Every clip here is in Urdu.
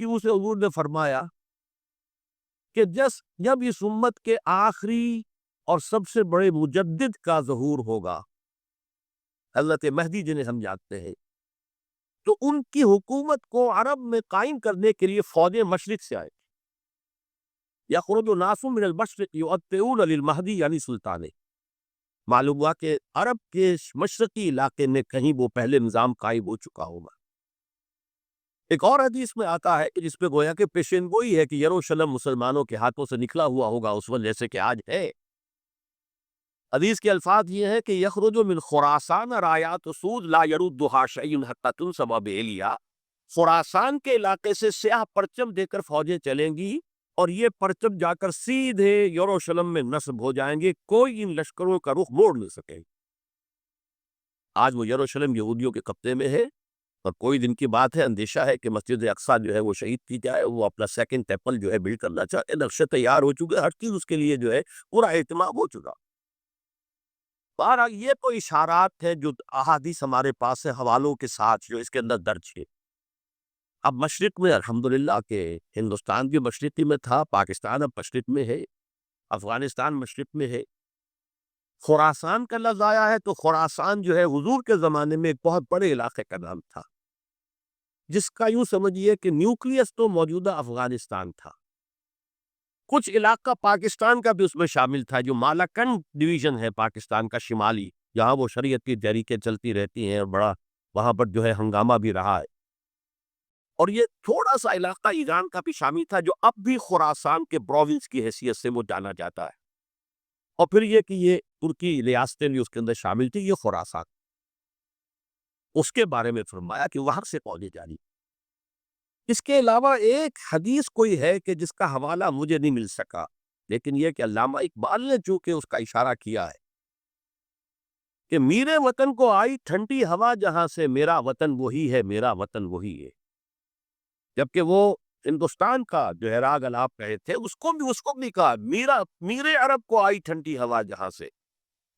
گفتگو سے حضور نے فرمایا کہ جب اس امت کے آخری اور سب سے بڑے مجدد کا ظہور ہوگا، حضرت مہدی جنہیں ہم جانتے ہیں، تو ان کی حکومت کو عرب میں قائم کرنے کے لیے فوجیں مشرق سے آئے، یخرج ناس من المشرق یؤطئون للمہدی یعنی سلطانے. معلوم ہوا کہ عرب کے مشرقی علاقے میں کہیں وہ پہلے نظام قائم ہو چکا ہوگا. ایک اور حدیث میں آتا ہے کہ جس پہ گویا کہ پیشین گوئی ہے کہ یروشلم مسلمانوں کے ہاتھوں سے نکلا ہوا ہوگا اس وقت جیسے کہ آج ہے. حدیث کے الفاظ یہ ہے کہ یخرج من خراسان رایات سود لا یردھا شیء حتی تنصب بإیلیا. خراسان کے علاقے سے سیاہ پرچم دے کر فوجیں چلیں گی اور یہ پرچم جا کر سیدھے یروشلم میں نصب ہو جائیں گے، کوئی ان لشکروں کا رخ موڑ نہیں سکے. آج وہ یروشلم یہودیوں کے قبضے میں ہے اور کوئی دن کی بات ہے، اندیشہ ہے کہ مسجد اقصیٰ جو ہے وہ شہید کی جائے. وہ اپنا سیکنڈ ٹیمپل جو ہے بلڈ کرنا چاہتے، نقشے تیار ہو چکے، ہر چیز اس کے لیے جو ہے پورا اہتمام ہو چکا. بہرحال یہ تو اشارات ہے جو احادیث ہمارے پاس ہے حوالوں کے ساتھ جو اس کے اندر درج ہے. اب مشرق میں الحمدللہ کہ ہندوستان بھی مشرقی میں تھا، پاکستان اب مشرق میں ہے، افغانستان مشرق میں ہے. خراسان کا لفظ آیا ہے تو خراسان جو ہے حضور کے زمانے میں ایک بہت بڑے علاقے کا نام تھا، جس کا یوں سمجھیے کہ نیوکلیس تو موجودہ افغانستان تھا. کچھ علاقہ پاکستان کا بھی اس میں شامل تھا، جو مالاکنڈ ڈویژن ہے پاکستان کا شمالی، جہاں وہ شریعت کی تحریکیں چلتی رہتی ہیں اور بڑا وہاں پر جو ہے ہنگامہ بھی رہا ہے. اور یہ تھوڑا سا علاقہ ایران کا بھی شامل تھا جو اب بھی خراسان کے پروونس کی حیثیت سے وہ جانا جاتا ہے. اور پھر یہ کہ یہ ترکی ریاستیں بھی اس کے اندر شامل تھی، یہ خراسان. اس کے بارے میں فرمایا کہ وہاں سے فوجیں جاری. اس کے علاوہ ایک حدیث کوئی ہے کہ جس کا حوالہ مجھے نہیں مل سکا، لیکن یہ کہ علامہ اقبال نے چونکہ اس کا اشارہ کیا ہے کہ میرے وطن کو آئی ٹھنڈی ہوا جہاں سے، میرا وطن وہی ہے، میرا وطن وہی ہے. جبکہ وہ ہندوستان کا جو ہے راگ الاپ کہے تھے، اس کو بھی کہا میرے عرب کو آئی ٹھنڈی ہوا جہاں سے.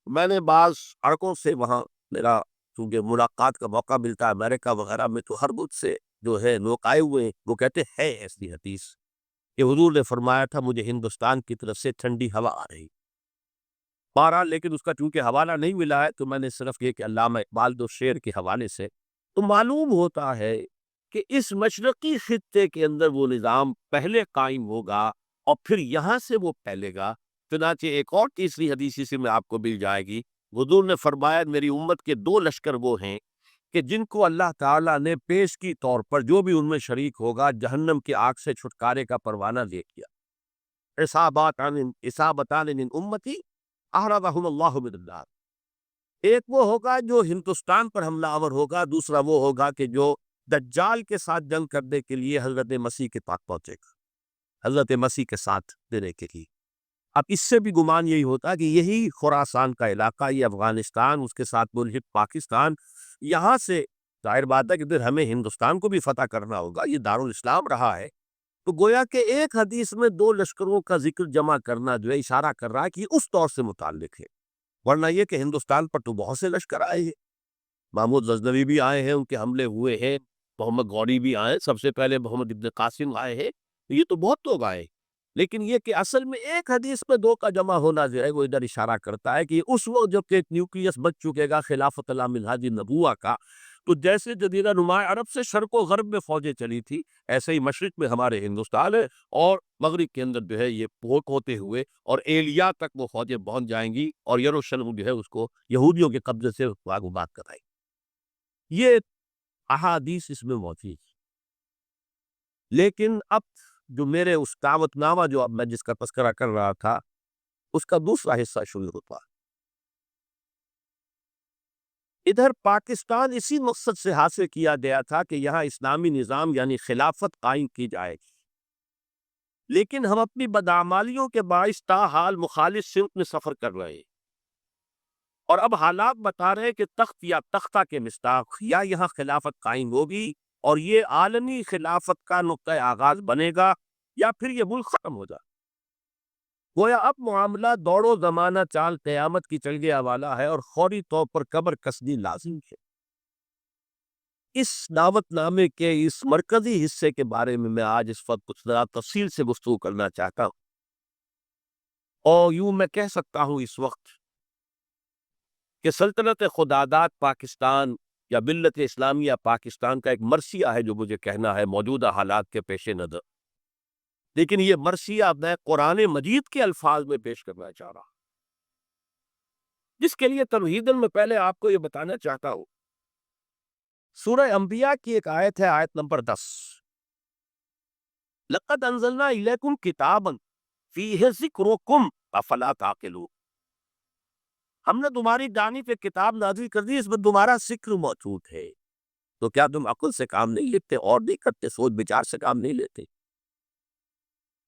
میں نے بعض عرقوں سے وہاں میرا چونکہ ملاقات کا موقع ملتا ہے امریکہ وغیرہ میں، تو ہر مجھ سے جو ہے لوگ آئے ہوئے ہیں، وہ کہتے ہے ایسی حدیث کہ حضور نے فرمایا تھا مجھے ہندوستان کی طرف سے ٹھنڈی ہوا آ رہی. بہرحال لیکن اس کا چونکہ حوالہ نہیں ملا ہے تو میں نے صرف یہ کہ علامہ اقبال دو شعر کے حوالے سے تو معلوم ہوتا ہے کہ اس مشرقی خطے کے اندر وہ نظام پہلے قائم ہوگا اور پھر یہاں سے وہ پھیلے گا. چنانچہ ایک اور تیسری حدیث سے میں آپ کو مل جائے گی. حضور نے فرمایا میری امت کے دو لشکر وہ ہیں کہ جن کو اللہ تعالیٰ نے پیش کی طور پر جو بھی ان میں شریک ہوگا جہنم کی آگ سے چھٹکارے کا پروانہ دے کیا. اصابتان من امتی احرزہم اللہ من النار. ایک وہ ہوگا جو ہندوستان پر حملہ آور ہوگا، دوسرا وہ ہوگا کہ جو دجال کے ساتھ جنگ کرنے کے لیے حضرت مسیح کے پاس پہنچے گا، حضرت مسیح کے ساتھ دینے کے لیے. اب اس سے بھی گمان یہی ہوتا کہ یہی خراسان کا علاقہ، یہ افغانستان، اس کے ساتھ ملحق پاکستان، یہاں سے ظاہر بات ہے کہ پھر ہمیں ہندوستان کو بھی فتح کرنا ہوگا، یہ دارالاسلام رہا ہے. تو گویا کہ ایک حدیث میں دو لشکروں کا ذکر جمع کرنا جو ہے اشارہ کر رہا ہے کہ یہ اس دور سے متعلق ہے. ورنہ یہ کہ ہندوستان پر تو بہت سے لشکر آئے ہیں، محمود غزنوی بھی آئے ہیں، ان کے حملے ہوئے ہیں، محمد غوری بھی آئے، سب سے پہلے محمد ابن قاسم آئے ہیں، یہ تو بہت لوگ آئے. لیکن یہ کہ اصل میں ایک حدیث میں دو کا جمع ہونا جو ہے وہ ادھر اشارہ کرتا ہے کہ اس وقت جب کہ ایک نیوکلیس بچ چکے گا خلافت اللہ منہاج نبوہ کا، تو جیسے جزیرہ نماء عرب سے شرق و غرب میں فوجیں چلی تھی، ایسے ہی مشرق میں ہمارے ہندوستان ہے اور مغرب کے اندر جو ہے یہ پھوٹ ہوتے ہوئے اور ایلیا تک وہ فوجیں پہنچ جائیں گی اور یروشلم جو ہے اس کو یہودیوں کے قبضے سے بات کرائے. یہ احادیث اس میں موجود ہے. لیکن اب جو میرے اس دعوت نامہ جو اب میں جس کا تذکرہ کر رہا تھا اس کا دوسرا حصہ شروع ہوتا. ادھر پاکستان اسی مقصد سے حاصل کیا گیا تھا کہ یہاں اسلامی نظام یعنی خلافت قائم کی جائے گی، لیکن ہم اپنی بدعمالیوں کے باعث تاحال مخالف سمت میں سفر کر رہے ہیں اور اب حالات بتا رہے کہ تخت یا تختہ کے مصداق یا یہاں خلافت قائم ہوگی اور یہ عالمی خلافت کا نقطۂ آغاز بنے گا یا پھر یہ ملک ختم ہو جائے. گویا اب معاملہ دوڑو زمانہ چال قیامت کی چل گیا والا ہے اور فوری طور پر قبر کسدی لازم ہے. اس دعوت نامے کے اس مرکزی حصے کے بارے میں آج اس وقت کچھ ذرا تفصیل سے گفتگو کرنا چاہتا ہوں، اور یوں میں کہہ سکتا ہوں اس وقت کہ سلطنت خداداد پاکستان یا ملت اسلامیہ پاکستان کا ایک مرثیہ ہے جو مجھے کہنا ہے موجودہ حالات کے پیش نظر، لیکن یہ مرثیہ میں قرآن مجید کے الفاظ میں پیش کرنا چاہ رہا ہوں، جس کے لیے تمہیداً میں پہلے آپ کو یہ بتانا چاہتا ہوں۔ سورہ انبیاء کی ایک آیت ہے، آیت نمبر 10، لَقَدْ أَنزَلْنَا إِلَيْكُمْ كِتَابًا فِيهِ ذِكْرُكُمْ أَفَلَا تَعْقِلُونَ، ہم نے تمہاری جانب ایک کتاب نازل کر دی، اس میں تمہارا ذکر موجود ہے، تو کیا تم عقل سے کام نہیں لیتے اور نہیں کرتے، سوچ بچار سے کام نہیں لیتے؟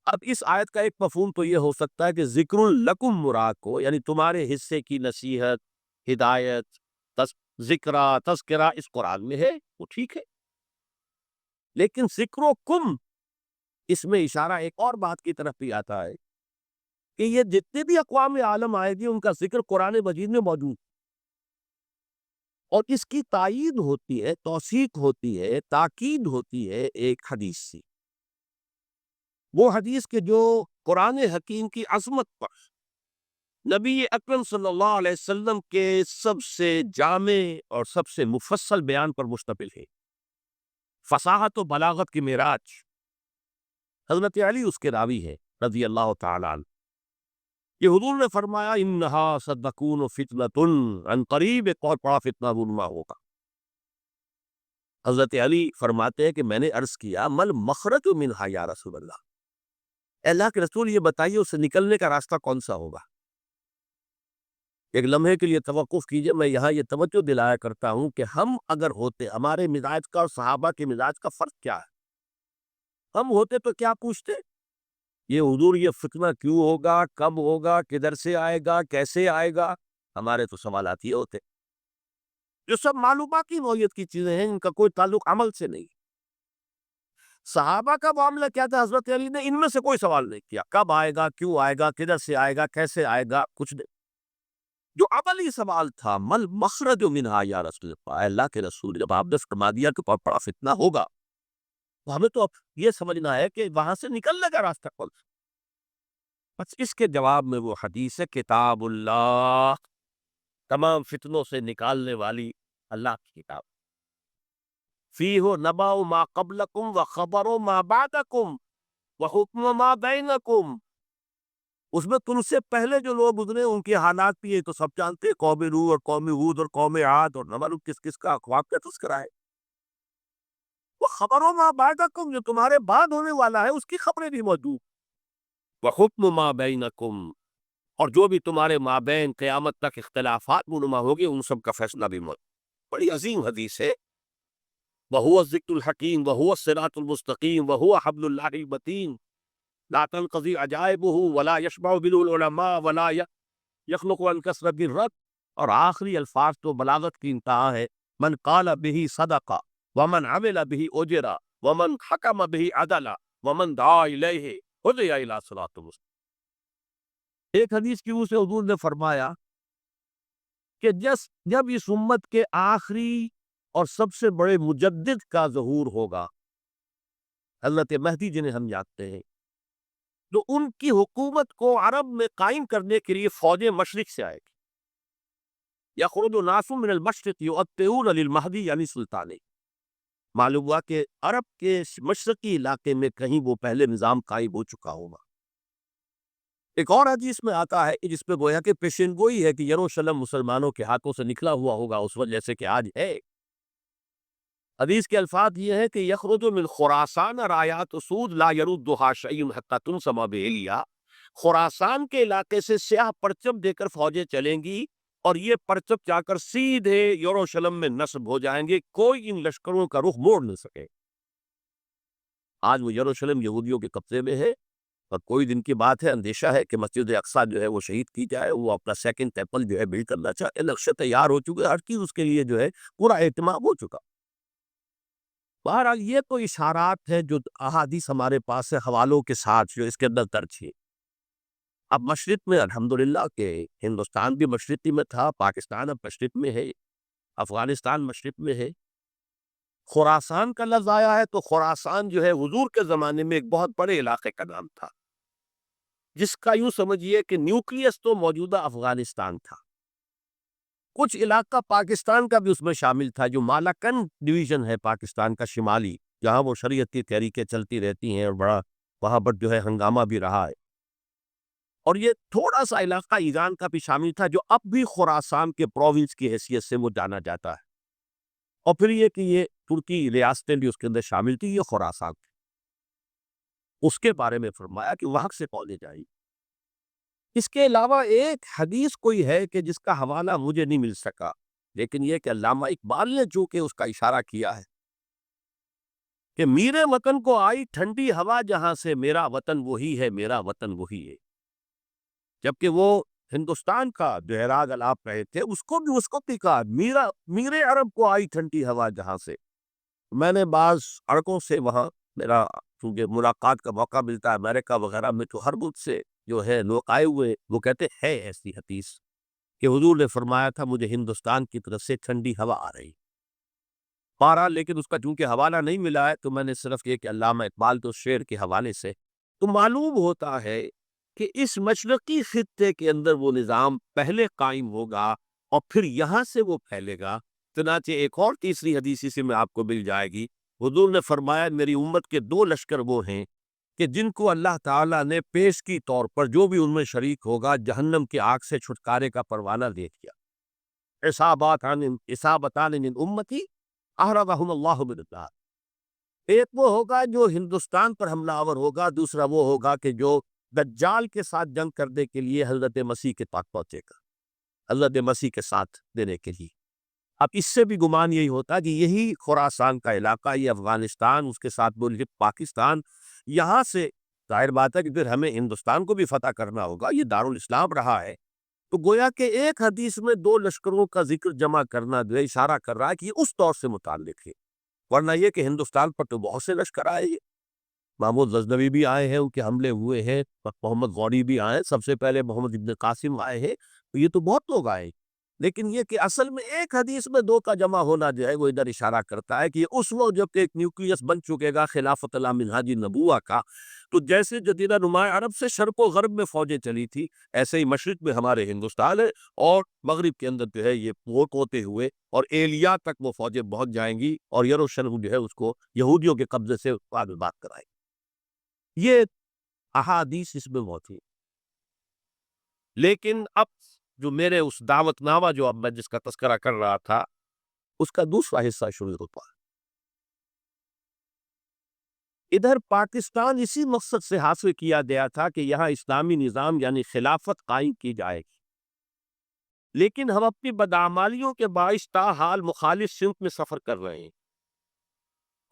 اب اس آیت کا ایک مفہوم تو یہ ہو سکتا ہے کہ ذکر لکم مراد کو، یعنی تمہارے حصے کی نصیحت، ہدایت، ذکرہ، تذکرہ اس قرآن میں ہے، وہ ٹھیک ہے، لیکن ذکر و کم اس میں اشارہ ایک اور بات کی طرف بھی آتا ہے کہ یہ جتنے بھی اقوام عالم آئے گی ان کا ذکر قرآن مجید میں موجود، اور اس کی تائید ہوتی ہے، توثیق ہوتی ہے، تاکید ہوتی ہے ایک حدیث سے، وہ حدیث کے جو قرآن حکیم کی عظمت پر، نبی اکرم صلی اللہ علیہ وسلم کے سب سے جامع اور سب سے مفصل بیان پر مشتمل ہے، فصاحت و بلاغت کی معراج، حضرت علی اس کے راوی ہے رضی اللہ تعالیٰ عنہ، کہ حضور نے فرمایا انہا صدقون فتنۃ، عن قریب ایک اور بڑا فتنہ رونما ہوگا۔ حضرت علی فرماتے ہیں کہ میں نے عرض کیا مل مخرج منہا یا رسول اللہ، اے اللہ کے رسول یہ بتائیے اس سے نکلنے کا راستہ کون سا ہوگا؟ ایک لمحے کے لیے توقف کیجئے، میں یہاں یہ توجہ دلایا کرتا ہوں کہ ہم اگر ہوتے، ہمارے مزاج کا اور صحابہ کے مزاج کا فرق کیا ہے؟ ہم ہوتے تو کیا پوچھتے؟ یہ حضور یہ فتنہ کیوں ہوگا، کب ہوگا، کدھر سے آئے گا، کیسے آئے گا؟ ہمارے تو سوالات یہ ہوتے، جو سب معلوماتی نوعیت کی چیزیں ہیں، ان کا کوئی تعلق عمل سے نہیں۔ صحابہ کا معاملہ کیا تھا؟ حضرت علی نے ان میں سے کوئی سوال نہیں کیا، کب آئے گا، کیوں آئے گا، کدھر سے آئے گا، کیسے آئے گا، کچھ نہیں۔ جو عملی سوال تھا، مل مخرج منہا یا رسول اللہ، اے اللہ کے رسول جب آپ نے فرما دیا کہ بہت بڑا فتنہ ہوگا، تو ہمیں تو اب یہ سمجھنا ہے کہ وہاں سے نکلنے کا راستہ کون سا؟ بس اس کے جواب میں وہ حدیث ہے، کتاب اللہ، تمام فتنوں سے نکالنے والی اللہ کی کتاب، فیہ نبأ ما قبلکم و خبر ما بعدکم و حکم ما بینکم، اس میں تم سے پہلے جو لوگ گزرے ان کے حالات بھی یہ تو سب جانتے ہیں، قوم نوح اور قوم ہود اور قوم عاد اور نہ معلوم کس کس کا اقوام کا تذکرہ ہے، وہ خبروں ما بعدکم جو تمہارے بعد ہونے والا ہے اس کی خبریں بھی موجود، وحکم ما بینکم اور جو بھی تمہارے مابین قیامت تک اختلافات رونما ہوگی ان سب کا فیصلہ بھی موجود۔ بڑی عظیم حدیث ہے، وَهُوَ الذِّكْرُ الْحَكِيمُ وَهُوَ الصِّرَاطُ الْمُسْتَقِيمُ وَهُوَ حَبْلُ اللَّهِ الْمَتِينُ لا تنقضي عجائبه ولا يشبع به العلماء ولا يخلق عن كثرة الرد، اور آخری الفاظ تو بلاغت کی انتہا ہے، من قال به صدق ومن عمل به اجر ومن حکم به عدل ومن دعا الیہ ہدی الی صراط مستقیم۔ ایک حدیث کی سے حضور نے فرمایا کہ جب اس امت کے آخری اور سب سے بڑے مجدد کا ظہور ہوگا، حضرت مہدی جنہیں ہم جانتے ہیں، تو ان کی حکومت کو عرب میں قائم کرنے کے لیے فوج مشرق سے آئے گی، یخرج ناس من المشرق یؤطئون للمہدی یعنی سلطان، معلوم ہوا کہ عرب کے مشرقی علاقے میں کہیں وہ پہلے نظام قائم ہو چکا ہوگا۔ ایک اور حدیث میں آتا ہے جس پہ گویا کہ پیشین گوئی ہے کہ یروشلم مسلمانوں کے ہاتھوں سے نکلا ہوا ہوگا اس وجہ سے کہ آج ہے۔ حدیث کے الفاظ یہ ہے کہ یخرج من خراسان رایات سود لا یردھا شیء حتی تنصب بإیلیاء، خراسان کے علاقے سے سیاہ پرچم دے کر فوجیں چلیں گی اور یہ پرچم جا کر سیدھے یروشلم میں نصب ہو جائیں گے، کوئی ان لشکروں کا رخ موڑ نہ سکے۔ آج وہ یروشلم یہودیوں کے قبضے میں ہے، اور کوئی دن کی بات ہے، اندیشہ ہے کہ مسجد اقصیٰ جو ہے وہ شہید کی جائے، وہ اپنا سیکنڈ ٹیمپل جو ہے بلڈ کرنا چاہے، نقشے تیار ہو چکے، ہر چیز اس کے لیے جو ہے پورا اہتمام ہو چکا۔ بہرحال یہ تو اشارات ہیں جو احادیث ہمارے پاس ہے حوالوں کے ساتھ جو اس کے اندر درج ہے۔ اب مشرق میں الحمدللہ کہ ہندوستان بھی مشرقی میں تھا، پاکستان اب مشرق میں ہے، افغانستان مشرق میں ہے، خراسان کا لفظ آیا ہے تو خراسان جو ہے حضور کے زمانے میں ایک بہت بڑے علاقے کا نام تھا، جس کا یوں سمجھیے کہ نیوکلیس تو موجودہ افغانستان تھا، کچھ علاقہ پاکستان کا بھی اس میں شامل تھا، جو مالاکنڈ ڈویژن ہے پاکستان کا شمالی، جہاں وہ شریعت کی تحریکیں چلتی رہتی ہیں اور بڑا وہاں پر جو ہے ہنگامہ بھی رہا ہے۔ اور یہ تھوڑا سا علاقہ ایران کا بھی شامل تھا، جو اب بھی خراسان کے پروونس کی حیثیت سے وہ جانا جاتا ہے۔ اور پھر یہ کہ یہ ترکی ریاستیں بھی اس کے اندر شامل تھی، یہ خراسان تھی۔ اس کے بارے میں فرمایا کہ وہاں سے کالج آئی۔ اس کے علاوہ ایک حدیث کوئی ہے کہ جس کا حوالہ مجھے نہیں مل سکا، لیکن یہ کہ علامہ اقبال نے چونکہ اس کا اشارہ کیا ہے کہ میرے وطن کو آئی ٹھنڈی ہوا جہاں سے، میرا وطن وہی ہے، میرا وطن وہی ہے۔ جبکہ وہ ہندوستان کا جو اعراض آپ رہے تھے، اس کو بھی کہا میرے عرب کو آئی ٹھنڈی ہوا جہاں سے۔ میں نے بعض عرقوں سے وہاں میرا چونکہ ملاقات کا موقع ملتا ہے امریکہ وغیرہ میں، تو ہر ملک سے جو ہے لوگ آئے ہوئے، وہ کہتے ہے ایسی حدیث کہ حضور نے فرمایا تھا مجھے ہندوستان کی طرف سے ٹھنڈی ہوا آ رہی۔ بہرحال لیکن اس کا چونکہ حوالہ نہیں ملا ہے، تو میں نے صرف یہ کہ علامہ اقبال تو شعر کے حوالے سے تو معلوم ہوتا ہے کہ اس مشرقی خطے کے اندر وہ نظام پہلے قائم ہوگا اور پھر یہاں سے وہ پھیلے گا۔ چنانچہ ایک اور تیسری حدیث سے میں آپ کو مل جائے گی، حضور نے فرمایا میری امت کے 2 لشکر وہ ہیں کہ جن کو اللہ تعالیٰ نے پیش کی طور پر جو بھی ان میں شریک ہوگا جہنم کی آگ سے چھٹکارے کا پروانہ دے دیا۔ اصابتان من امتی احرقہم اللہ بالنار۔ ایک وہ ہوگا جو ہندوستان پر حملہ آور ہوگا، دوسرا وہ ہوگا کہ جو دجال کے ساتھ جنگ کرنے کے لیے حضرت مسیح کے پاس پہنچے گا، حضرت مسیح کے ساتھ دینے کے لیے۔ اب اس سے بھی گمان یہی ہوتا کہ یہی خراسان کا علاقہ، یہ افغانستان، اس کے ساتھ بول پاکستان، یہاں سے ظاہر بات ہے کہ پھر ہمیں ہندوستان کو بھی فتح کرنا ہوگا، یہ دارالاسلام رہا ہے۔ تو گویا کہ ایک حدیث میں 2 لشکروں کا ذکر جمع کرنا جو ہے اشارہ کر رہا ہے کہ یہ اس دور سے متعلق ہے، ورنہ یہ کہ ہندوستان پر تو بہت سے لشکر آئے ہیں، محمود غزنوی بھی آئے ہیں، ان کے حملے ہوئے ہیں، محمد غوری بھی آئے، سب سے پہلے محمد ابن قاسم آئے ہیں، تو یہ تو بہت لوگ آئے۔ لیکن یہ کہ اصل میں ایک حدیث میں 2 کا جمع ہونا جو ہے وہ ادھر اشارہ کرتا ہے کہ یہ اس وقت جب کہ ایک نیوکلیس بن چکے گا خلافت اللہ منہاج نبوہ کا، تو جیسے جزیرہ نماء عرب سے شرق و غرب میں فوجیں چلی تھی، ایسے ہی مشرق میں ہمارے ہندوستان ہے، اور مغرب کے اندر جو ہے یہ پورٹ ہوتے ہوئے اور ایلیا تک وہ فوجیں پہنچ جائیں گی، اور یروشلم جو ہے اس کو یہودیوں کے قبضے سے بعد بات کرائیں گی۔ یہ احادیث اس میں موجود۔ لیکن اب جو میرے اس دعوت نامہ جو اب میں جس کا تذکرہ کر رہا تھا، اس کا دوسرا حصہ شروع ہوتا ہے۔ ادھر پاکستان اسی مقصد سے حاصل کیا گیا تھا کہ یہاں اسلامی نظام یعنی خلافت قائم کی جائے گی، لیکن ہم اپنی بدعمالیوں کے باعث تاحال مخالف سمت میں سفر کر رہے ہیں،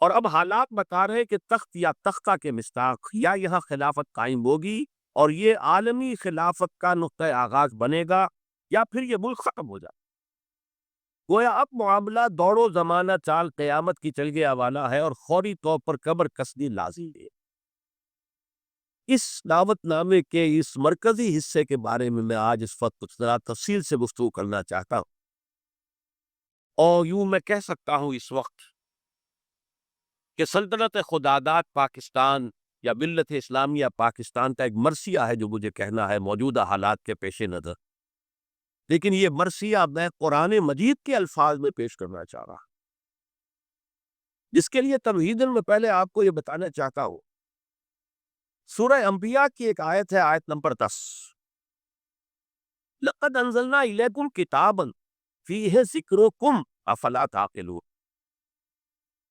اور اب حالات بتا رہے کہ تخت یا تختہ کے مصداق یا یہاں خلافت قائم ہوگی اور یہ عالمی خلافت کا نقطۂ آغاز بنے گا، یا پھر یہ ملک ختم ہو جائے۔ گویا اب معاملہ دوڑ و زمانہ چال قیامت کی چل گیا والا ہے، اور فوری طور پر قبر کسدی لازم ہے۔ اس دعوت نامے کے اس مرکزی حصے کے بارے میں آج اس وقت کچھ ذرا تفصیل سے گفتگو کرنا چاہتا ہوں، اور یوں میں کہہ سکتا ہوں اس وقت کہ سلطنت خداداد پاکستان یا ملت اسلامیہ پاکستان کا ایک مرثیہ ہے جو مجھے کہنا ہے موجودہ حالات کے پیش نظر، لیکن یہ مرثیہ میں قرآن مجید کے الفاظ میں پیش کرنا چاہ رہا، جس کے لیے تمہیداً میں پہلے آپ کو یہ بتانا چاہتا ہوں۔ سورہ انبیاء کی ایک آیت ہے، آیت نمبر 10، لَقَدْ أَنزَلْنَا إِلَيْكُمْ كِتَابًا فِيهِ ذِكْرُكُمْ أَفَلَا تَعْقِلُونَ۔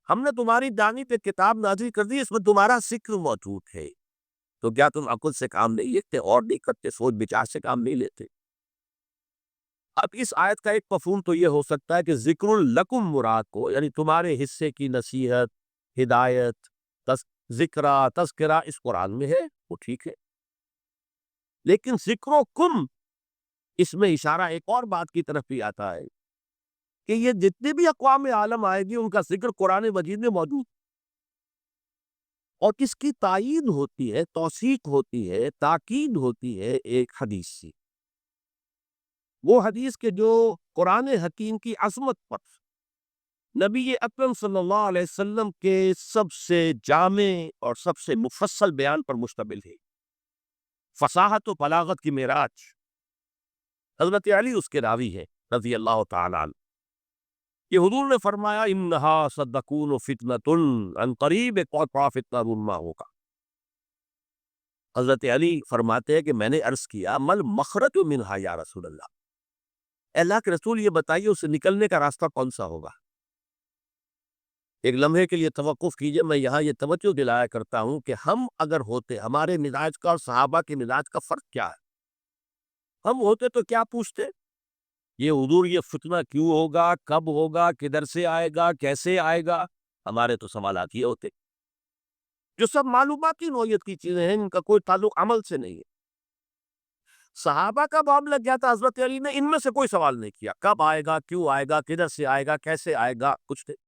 ہم نے تمہاری دانی پہ کتاب نازل کر دی، اس میں تمہارا ذکر موجود ہے، تو کیا تم عقل سے کام نہیں لیتے اور نہیں کرتے، سوچ بچار سے کام نہیں لیتے؟ اب اس آیت کا ایک مفہوم تو یہ ہو سکتا ہے کہ ذکر لکم مراد کو، یعنی تمہارے حصے کی نصیحت، ہدایت، ذکرہ، تذکرہ اس قرآن میں ہے، وہ ٹھیک ہے، لیکن ذکر و کم اس میں اشارہ ایک اور بات کی طرف بھی آتا ہے کہ یہ جتنے بھی اقوام عالم آئے گی ان کا ذکر قرآن مجید میں موجود، اور کس کی تائید ہوتی ہے، توثیق ہوتی ہے، تاکید ہوتی ہے ایک حدیث سے، وہ حدیث کے جو قرآن حکیم کی عظمت پر نبی اکرم صلی اللہ علیہ وسلم کے سب سے جامع اور سب سے مفصل بیان پر مشتمل ہے۔ فصاحت و بلاغت کی معراج، حضرت علی اس کے راوی ہے رضی اللہ تعالیٰ عنہ، کہ حضور نے فرمایا انہا صدقون فتنۃ، ان قریب ایک اور بڑا فتنہ رونما ہوگا۔ حضرت علی فرماتے ہیں کہ میں نے عرض کیا مل مخرج منہا یا رسول اللہ، اے اللہ کے رسول یہ بتائیے اسے نکلنے کا راستہ کون سا ہوگا۔ ایک لمحے کے لیے توقف کیجئے، میں یہاں یہ توجہ دلایا کرتا ہوں کہ ہم اگر ہوتے، ہمارے مزاج کا اور صحابہ کے مزاج کا فرق کیا ہے؟ ہم ہوتے تو کیا پوچھتے؟ یہ حضور یہ فتنہ کیوں ہوگا، کب ہوگا، کدھر سے آئے گا، کیسے آئے گا؟ ہمارے تو سوالات یہ ہوتے جو سب معلوماتی نوعیت کی چیزیں ہیں، ان کا کوئی تعلق عمل سے نہیں ہے۔ صحابہ کا معاملہ کیا تھا؟ حضرت علی نے ان میں سے کوئی سوال نہیں کیا، کب آئے گا، کیوں آئے گا، کدھر سے آئے گا، کیسے آئے گا، کچھ نہیں۔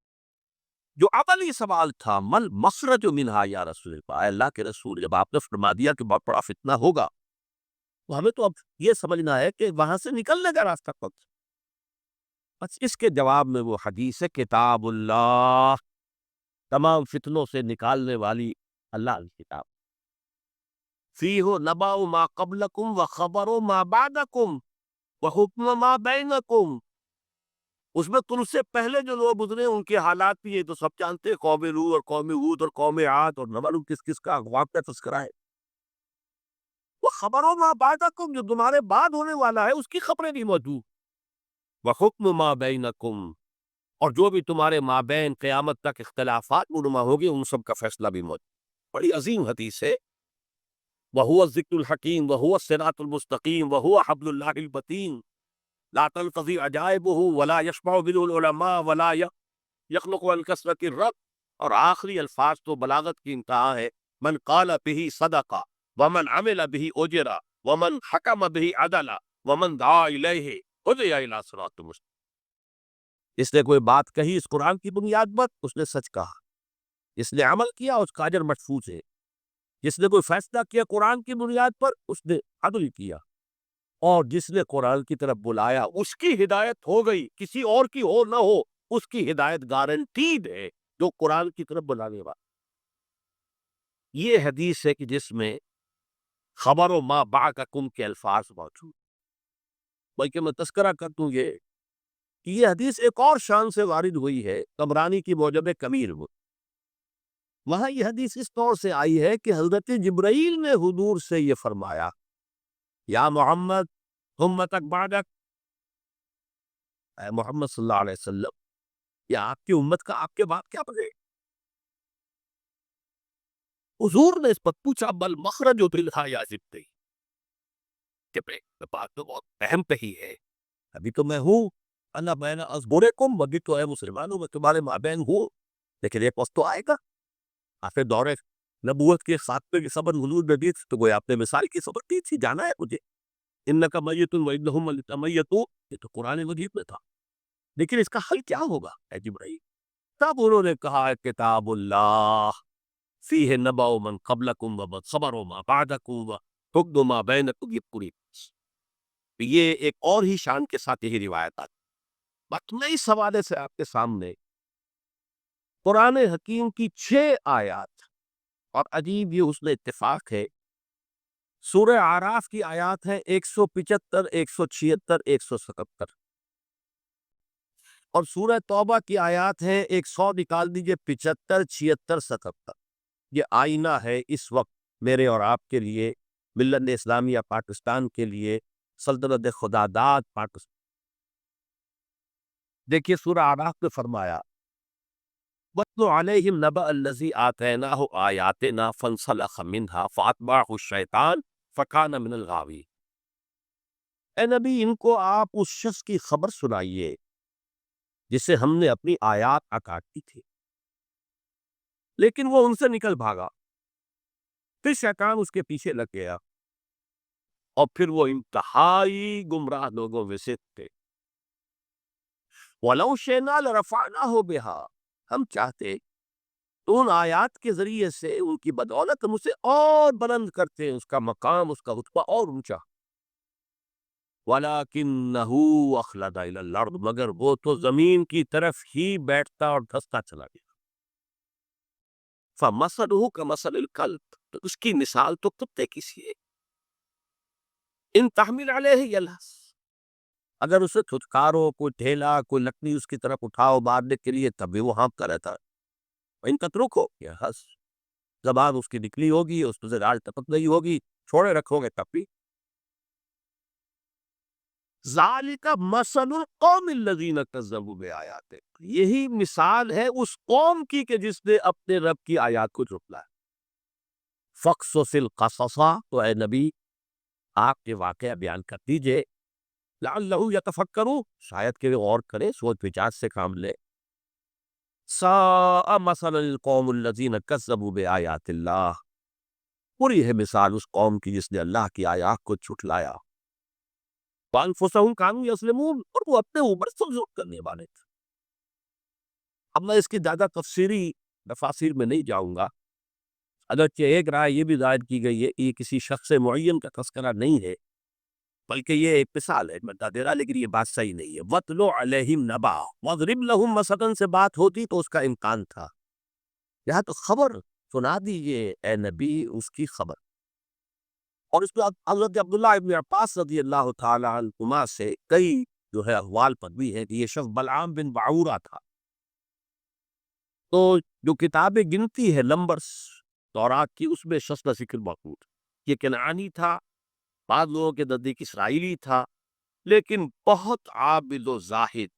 جو عملی سوال تھا مل مخرج منہا یا رسول اللہ، اے اللہ کے رسول جب آپ نے فرما دیا کہ بہت بڑا فتنہ ہوگا تو ہمیں تو اب یہ سمجھنا ہے کہ وہاں سے نکلنے کا راستہ کون سا؟ بس اس کے جواب میں وہ حدیث ہے کتاب اللہ، تمام فتنوں سے نکالنے والی اللہ کی کتاب، فیہ نبأ ما قبلکم وخبر ما بعدکم وحکم ما بینکم، اس میں تم سے پہلے جو لوگ گزرے ان کے حالات بھی یہ تو سب جانتے ہیں، قوم نوح اور قوم ہود اور قوم عاد، اور نہ معلوم کس کس کا اقوام کا تذکرہ ہے۔ وہ خبروں ما بعدکم، جو تمہارے بعد ہونے والا ہے اس کی خبریں بھی موجود، وحکم ما بینکم، اور جو بھی تمہارے مابین قیامت تک اختلافات رونما ہوگی ان سب کا فیصلہ بھی موجود۔ بڑی عظیم حدیث ہے، وَهُوَ الذِّكْرُ الْحَكِيمُ وَهُوَ الصِّرَاطُ الْمُسْتَقِيمُ وَهُوَ حَبْلُ اللَّهِ الْمَتِينُ لا تنقضي عجائبه ولا يشبع به العلماء ولا يخلق عن کثرت الرب، اور آخری الفاظ تو بلاغت کی انتہا ہے، من قال به صدق ومن عمل به اجر ومن حکم به عدل ومن دعا الیہ ہدی الی صراط مستقیم۔ اس نے کوئی بات کہی اس قرآن کی بنیاد پر، اس نے سچ کہا، جس نے عمل کیا اس کا اجر محفوظ ہے، جس نے کوئی فیصلہ کیا قرآن کی بنیاد پر اس نے عدل کیا، اور جس نے قرآن کی طرف بلایا اس کی ہدایت ہو گئی، کسی اور کی ہو نہ ہو اس کی ہدایت گارنٹیڈ ہے، جو قرآن کی طرف بلانے والا۔ یہ حدیث ہے کہ جس میں خبر و ما بعدکم کے الفاظ موجود، بلکہ میں تذکرہ کر دوں یہ کہ یہ حدیث ایک اور شان سے وارد ہوئی ہے، طبرانی کی موجب کبیر میں، وہاں یہ حدیث اس طور سے آئی ہے کہ حضرت جبرائیل نے حضور سے یہ فرمایا یا محمد امتک بعدک، اے محمد صلی اللہ علیہ وسلم یہ آپ کی امت کا آپ کے بعد کیا بنے؟ حضور نے اس پر پوچھا بل مخرج منہا یا زبتی، کہ بات تو بہت اہم کہی ہے، ابھی تو میں ہوں، انا بین اظہرکم، ابھی تو اے مسلمانوں میں تمہارے مابین ہوں، لیکن ایک وقت تو آئے گا، آخر دور نبوت کے خاتمے کی خبر حضور نے دی تھی تو کوئی آپ نے مثال کی خبر دی تھی، جانا ہے مجھے، انک میت وانہم میتون، یہ تو قرآن مجید میں تھا، لیکن اس کا حل کیا ہوگا اے جبرائیل؟ تب انہوں نے کہا کتاب اللہ فیہ نبأ من قبلکم ومن خبر ما بعدکم وحکم ما بینکم، یہ پوری یہ ایک اور ہی شان کے ساتھ یہی روایت آتی۔ بات میں اس حوالے سے آپ کے سامنے قرآن حکیم کی 6 آیات، اور عجیب یہ اس میں اتفاق ہے، سورہ اعراف کی آیات ہیں 175، 176، 177، اور سورہ توبہ کی آیات ہیں 100 نکال دیجئے، 75، 76، 77۔ یہ آئینہ ہے اس وقت میرے اور آپ کے لیے، ملت اسلامیہ پاکستان کے لیے، سلطنت خدا داد پاکستان۔ دیکھیے سورہ اعراف میں فرمایا وَاتْلُ عَلَيْهِمْ نَبَأَ الَّذِي آتَيْنَاهُ آيَاتِنَا فَانْسَلَخَ مِنْهَا فَأَتْبَعَهُ الشَّيْطَانُ فَكَانَ مِنَ الْغَاوِينَ۔ اے نبی ان کو آپ اس شخص کی خبر سنائیے جسے ہم نے اپنی آیات عطا کی تھی، لیکن وہ ان سے نکل بھاگا، پھر شیطان اس کے پیچھے لگ گیا، اور پھر وہ انتہائی گمراہ لوگوں میں سے تھے۔ وَلَوْ شِئْنَا لَرَفَعْنَاهُ بِهَا، ہم چاہتے تو ان آیات کے ذریعے سے ان کی بدولت ہم اسے اور بلند کرتے ہیں، اس کا مقام، اس کا رتبہ اور اونچا، وَلَكِنَّهُ أَخْلَدَ إِلَى الْأَرْضِ، مگر وہ تو زمین کی طرف ہی بیٹھتا اور دھستا چلا گیا۔ فَمَثَلُهُ كَمَثَلِ الْكَلْبِ، تو اس کی مثال تو کتے کی سی ہے۔ إِن تَحْمِلْ عَلَيْهِ يَلْهَث، اگر اسے تھتکارو، کوئی ٹھیلا، کوئی لکڑی اس کی طرف اٹھاؤ مارنے کے لیے، تب بھی وہ ہانپتا رہتا ہے۔ وَإِن تَتْرُكْهُ يَلْهَث، زبان اس کی نکلی ہوگی، اس سے راج ٹپک گئی ہوگی، چھوڑے رکھو گے تب بھی۔ ذَلِكَ مَثَلُ الْقَوْمِ الَّذِينَ كَذَّبُوا بِآيَاتِنَا، یہی مثال ہے اس قوم کی کہ جس نے اپنے رب کی آیات کو جھٹلایا۔ فَقْصُصِ الْقَصَصَ، تو اے نبی آپ کے واقعہ بیان کر دیجئے، لَعَلَّهُ يَتَفَكَّرُونَ، شاید کہ وہ غور کرے، سوچ وچار سے کام لے۔ سَاءَ مَثَلًا الْقَوْمُ الَّذِينَ كَذَّبُوا بِآيَاتِ اللَّهِ، بری ہے مثال اس قوم کی جس نے اللہ کی آیات کو جھٹلایا۔ وَأَنفُسَهُمْ كَانُوا يَظْلِمُونَ، اور وہ اپنے اوپر ظلم کرنے والے تھے۔ اب میں اس کی زیادہ تفصیلی تفاصیر میں نہیں جاؤں گا، اگرچہ ایک رائے یہ بھی ظاہر کی گئی ہے کہ یہ کسی شخص معین کا تذکرہ نہیں ہے، بلکہ یہ ایک مثال ہے بتا دے رہا، لیکن یہ بات صحیح نہیں ہے۔ وَاتْلُ عَلَيْهِمْ نَبَأَهُ وَاضْرِبْ لَهُم مَثَلًا سے بات ہوتی تو اس کا امکان تھا، یہاں تو خبر سنا دیجیے اے نبی اس کی خبر۔ اور اس میں حضرت عبداللہ ابن عباس رضی اللہ تعالی عنہما سے کئی جو ہے احوال پر بھی ہے کہ یہ شخص بلعام بن بعورہ تھا۔ تو جو کتاب گنتی ہے نمبرز تورات کی، اس میں شخص کا ذکر موجود ہے۔ یہ کنعانی تھا، بعض لوگوں کے نزدیک اسرائیلی تھا، لیکن بہت عابد و زاہد،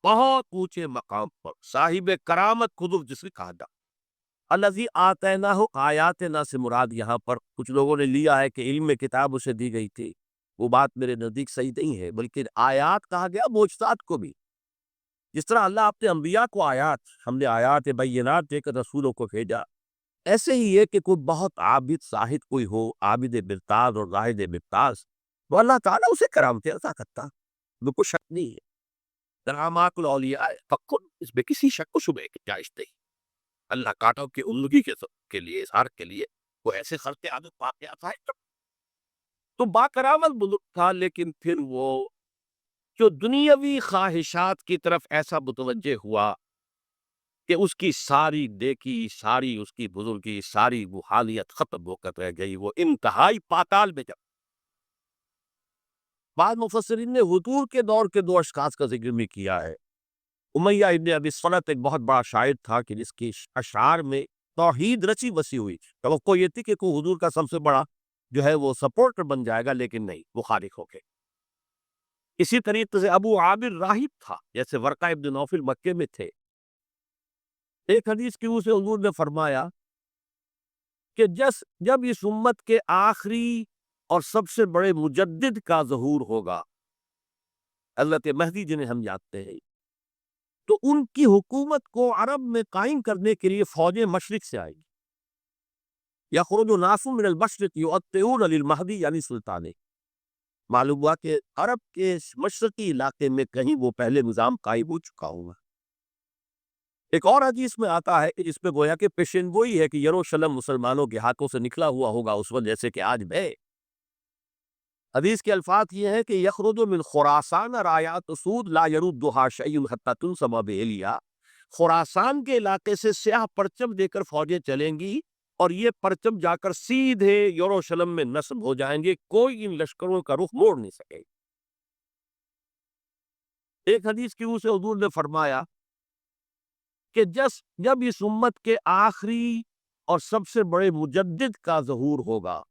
بہت اونچے مقام پر صاحب کرامت قدر جسے کہا جاتا۔ الذی آتیناہ آیاتنا سے مراد یہاں پر کچھ لوگوں نے لیا ہے کہ علم کتاب اسے دی گئی تھی، وہ بات میرے نزدیک صحیح نہیں ہے، بلکہ آیات کہا گیا معجزات کو بھی۔ جس طرح اللہ اپنے انبیاء کو آیات، ہم نے آیات بینات دے کر رسولوں کو بھیجا، ایسے ہی ہے کہ کوئی بہت عابد زاہد کوئی ہو، عابد ممتاز اور زاہد ممتاز، تو اللہ تعالیٰ اسے کرامتیں عطا کرتا، میں کوئی شک نہیں ہے۔ کرامات الاولیاء حق، اس میں کسی شک و شبہ کی جائز نہیں۔ اللہ کاٹوں کی الگی کے لیے، اظہار کے لیے وہ ایسے خلق عادت واقعات آئے تو با کرامت بزرگ تھا، لیکن پھر وہ جو دنیاوی خواہشات کی طرف ایسا متوجہ ہوا کہ اس کی ساری نیکی، ساری اس کی بزرگی، ساری وہ حالیت ختم ہو کر رہ گئی، وہ انتہائی پاتال میں جب۔ بعض مفسرین نے حضور کے دور کے دو اشخاص کا ذکر بھی کیا ہے۔ امیہ ابن ابی صلت ایک بہت بڑا شاعر تھا کہ جس کی اشعار میں توحید رچی بسی ہوئی، توقع یہ تھی کہ کوئی حضور کا سب سے بڑا جو ہے وہ سپورٹر بن جائے گا، لیکن نہیں، وہ خارق ہو گئے۔ اسی طریقے سے ابو عامر راہب تھا، جیسے ورقہ ابن نوفل مکے میں تھے۔ ایک حدیث کی سے حضور نے فرمایا کہ جب اس امت کے آخری اور سب سے بڑے مجدد کا ظہور ہوگا، حضرت مہدی جنہیں ہم جانتے ہیں، تو ان کی حکومت کو عرب میں قائم کرنے کے لیے فوجیں مشرق سے آئیں گی۔ یخرج ناس من المشرق یؤطئون للمہدی، یعنی سلطانے، معلوم ہوا کہ عرب کے مشرقی علاقے میں کہیں وہ پہلے نظام قائم ہو چکا ہوگا۔ ایک اور حدیث میں آتا ہے کہ جس میں گویا کہ پیشن گوئی ہے کہ یروشلم مسلمانوں کے ہاتھوں سے نکلا ہوا ہوگا اس وقت، جیسے کہ آج ہے۔ حدیث کے الفاظ یہ ہیں کہ یخرج من خراسان رایات سود لا یردها شیء حتی تنصب بإیلیا، خراسان کے علاقے سے سیاہ پرچم دے کر فوجیں چلیں گی اور یہ پرچم جا کر سیدھے یروشلم میں نصب ہو جائیں گے، کوئی ان لشکروں کا رخ موڑ نہیں سکے۔ ایک حدیث کی سے حضور نے فرمایا کہ جب اس امت کے آخری اور سب سے بڑے مجدد کا ظہور ہوگا،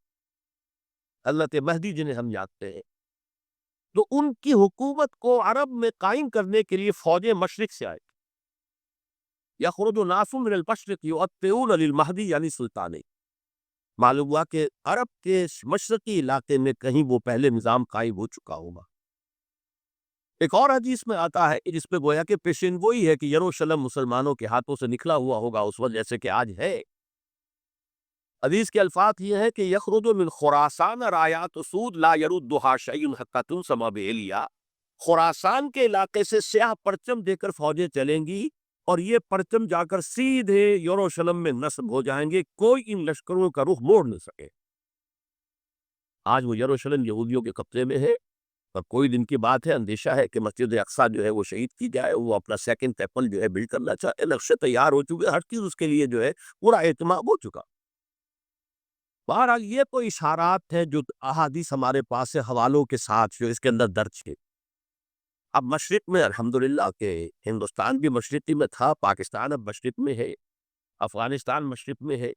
حضرت مہدی جنہیں ہم جانتے ہیں، تو ان کی حکومت کو عرب میں قائم کرنے کے لیے فوجیں مشرق سے آئے گی۔ یخرج ناس من المشرق یؤطئون للمہدی، یعنی سلطانے، معلوم ہوا کہ عرب کے مشرقی علاقے میں کہیں وہ پہلے نظام قائم ہو چکا ہوگا۔ ایک اور حدیث میں آتا ہے جس پہ گویا کہ پیشین گوئی ہے کہ یروشلم مسلمانوں کے ہاتھوں سے نکلا ہوا ہوگا اس وقت، جیسے کہ آج ہے۔ حدیث کے الفاظ یہ ہے کہ یخرج من خراسان رایات سود لا یردها شیء حتی تنصب بإیلیا، خراسان کے علاقے سے سیاہ پرچم دے کر فوجیں چلیں گی اور یہ پرچم جا کر سیدھے یروشلم میں نصب ہو جائیں گے، کوئی ان لشکروں کا رخ موڑ نہ سکے۔ آج وہ یروشلم یہودیوں کے قبضے میں ہے اور کوئی دن کی بات ہے، اندیشہ ہے کہ مسجد اقصیٰ جو ہے وہ شہید کی جائے، وہ اپنا سیکنڈ ٹیمپل جو ہے بلڈ کرنا چاہتے، نقشے تیار ہو چکے، ہر چیز اس کے لیے جو ہے پورا اہتمام ہو چکا۔ بہرحال یہ تو اشارات ہیں جو احادیث ہمارے پاس ہے حوالوں کے ساتھ جو اس کے اندر درج ہے۔ اب مشرق میں الحمدللہ کہ ہندوستان بھی مشرقی میں تھا، پاکستان اب مشرق میں ہے، افغانستان مشرق میں ہے۔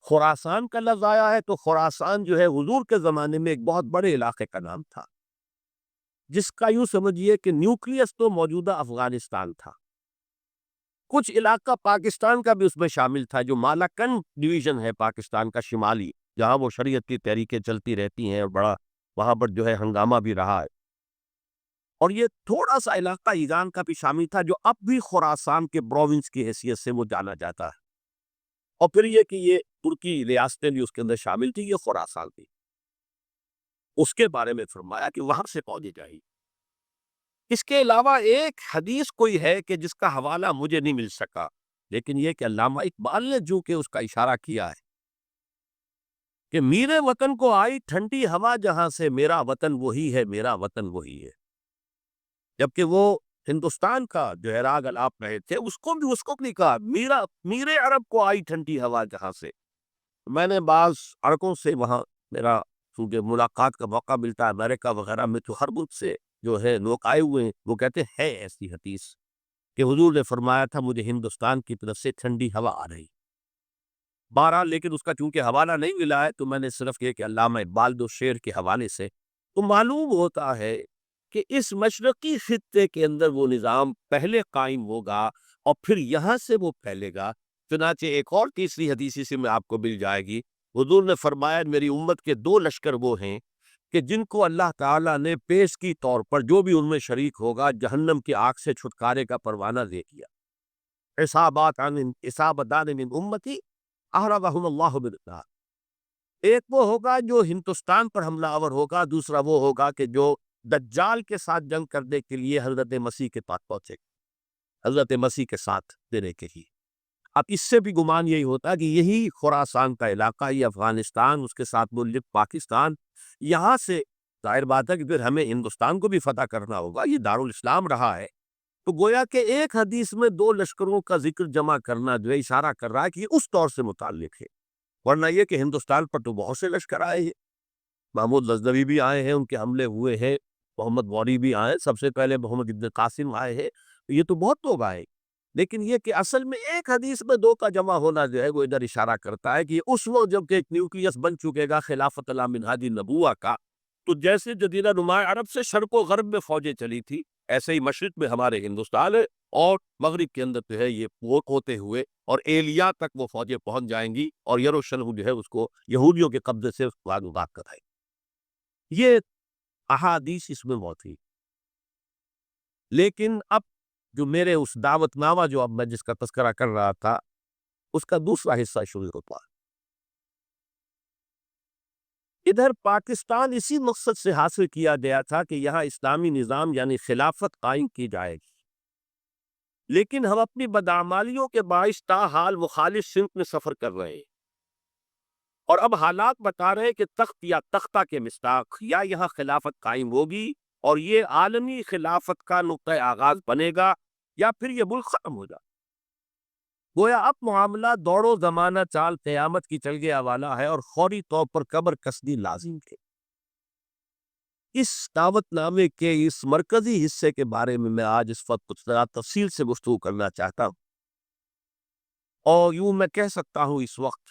خراسان کا لفظ آیا ہے تو خراسان جو ہے حضور کے زمانے میں ایک بہت بڑے علاقے کا نام تھا، جس کا یوں سمجھیے کہ نیوکلیس تو موجودہ افغانستان تھا، کچھ علاقہ پاکستان کا بھی اس میں شامل تھا، جو مالاکنڈ ڈویژن ہے پاکستان کا شمالی، جہاں وہ شریعت کی تحریکیں چلتی رہتی ہیں اور بڑا وہاں پر جو ہے ہنگامہ بھی رہا ہے۔ اور یہ تھوڑا سا علاقہ ایران کا بھی شامل تھا، جو اب بھی خراسان کے پروونس کی حیثیت سے وہ جانا جاتا ہے۔ اور پھر یہ کہ یہ ترکی ریاستیں بھی اس کے اندر شامل تھی، یہ خراسان تھی۔ اس کے بارے میں فرمایا کہ وہاں سے پودے جائیں۔ اس کے علاوہ ایک حدیث کوئی ہے کہ جس کا حوالہ مجھے نہیں مل سکا، لیکن یہ کہ علامہ اقبال نے جو کہ اس کا اشارہ کیا ہے کہ میرے وطن کو آئی ٹھنڈی ہوا جہاں سے، میرا وطن وہی ہے، میرا وطن وہی ہے۔ جبکہ وہ ہندوستان کا جو ہے راگ الاپ رہے تھے، اس کو بھی نہیں کہا میرے عرب کو آئی ٹھنڈی ہوا جہاں سے۔ میں نے بعض عرقوں سے وہاں میرا چونکہ ملاقات کا موقع ملتا ہے امریکہ وغیرہ میں، تو ہر ملک سے جو ہے لوگ آئے ہوئے ہیں، وہ کہتے ہیں ایسی حدیث کہ حضور نے فرمایا تھا مجھے ہندوستان کی طرف سے ٹھنڈی ہوا آ رہی۔ بہرحال لیکن اس کا چونکہ حوالہ نہیں ملا ہے، تو میں نے صرف یہ کہ علامہ اقبال دو شعر کے حوالے سے تو معلوم ہوتا ہے کہ اس مشرقی خطے کے اندر وہ نظام پہلے قائم ہوگا اور پھر یہاں سے وہ پھیلے گا۔ چنانچہ ایک اور تیسری حدیث سے میں آپ کو مل جائے گی، حضور نے فرمایا میری امت کے دو لشکر وہ ہیں کہ جن کو اللہ تعالیٰ نے پیش کی طور پر جو بھی ان میں شریک ہوگا جہنم کی آگ سے چھٹکارے کا پروانہ دے دیا۔ اصابتان من امتی احرقهم اللہ بالنار۔ ایک وہ ہوگا جو ہندوستان پر حملہ آور ہوگا، دوسرا وہ ہوگا کہ جو دجال کے ساتھ جنگ کرنے کے لیے حضرت مسیح کے پاس پہنچے گا، حضرت مسیح کے ساتھ دینے کے لیے۔ اب اس سے بھی گمان یہی ہوتا ہے کہ یہی خراسان کا علاقہ، یہ افغانستان، اس کے ساتھ ملک پاکستان، یہاں سے ظاہر بات ہے کہ پھر ہمیں ہندوستان کو بھی فتح کرنا ہوگا، یہ دارالاسلام رہا ہے۔ تو گویا کہ ایک حدیث میں دو لشکروں کا ذکر جمع کرنا جو ہے اشارہ کر رہا ہے کہ یہ اس طور سے متعلق ہے، ورنہ یہ کہ ہندوستان پر تو بہت سے لشکر آئے ہیں، محمود غزنوی بھی آئے ہیں، ان کے حملے ہوئے ہیں، محمد غوری بھی آئے، سب سے پہلے محمد ابن قاسم آئے ہیں، یہ تو بہت لوگ آئے، لیکن یہ کہ اصل میں ایک حدیث میں دو کا جمع ہونا جو ہے وہ ادھر اشارہ کرتا ہے کہ اس وقت جب کہ ایک نیوکلیس بن چکے گا خلافت اللہ منہاج النبوہ کا، تو جیسے جزیرہ نما عرب سے شرق و غرب میں فوجیں چلی تھی، ایسے ہی مشرق میں ہمارے ہندوستان ہے، اور مغرب کے اندر جو ہے یہ پورک ہوتے ہوئے اور ایلیا تک وہ فوجیں پہنچ جائیں گی، اور یروشلم جو ہے اس کو یہودیوں کے قبضے سے آزاد کرائے گی۔ یہ احادیث اس میں موت تھی۔ لیکن اب جو میرے اس دعوت نامہ جو اب میں جس کا تذکرہ کر رہا تھا، اس کا دوسرا حصہ شروع ہوتا ہے۔ ادھر پاکستان اسی مقصد سے حاصل کیا گیا تھا کہ یہاں اسلامی نظام یعنی خلافت قائم کی جائے گی، لیکن ہم اپنی بدعمالیوں کے باعث تاحال مخالف سمت میں سفر کر رہے ہیں، اور اب حالات بتا رہے ہیں کہ تخت یا تختہ کے مصداق یا یہاں خلافت قائم ہوگی اور یہ عالمی خلافت کا نقطۂ آغاز بنے گا، یا پھر یہ ملک ختم ہو جائے۔ گویا اب معاملہ دوڑ و زمانہ چال قیامت کی چل گیا والا ہے، اور فوری طور پر قبر کسدی لازم ہے۔ اس دعوت نامے کے اس مرکزی حصے کے بارے میں آج اس وقت کچھ ذرا تفصیل سے گفتگو کرنا چاہتا ہوں، اور یوں میں کہہ سکتا ہوں اس وقت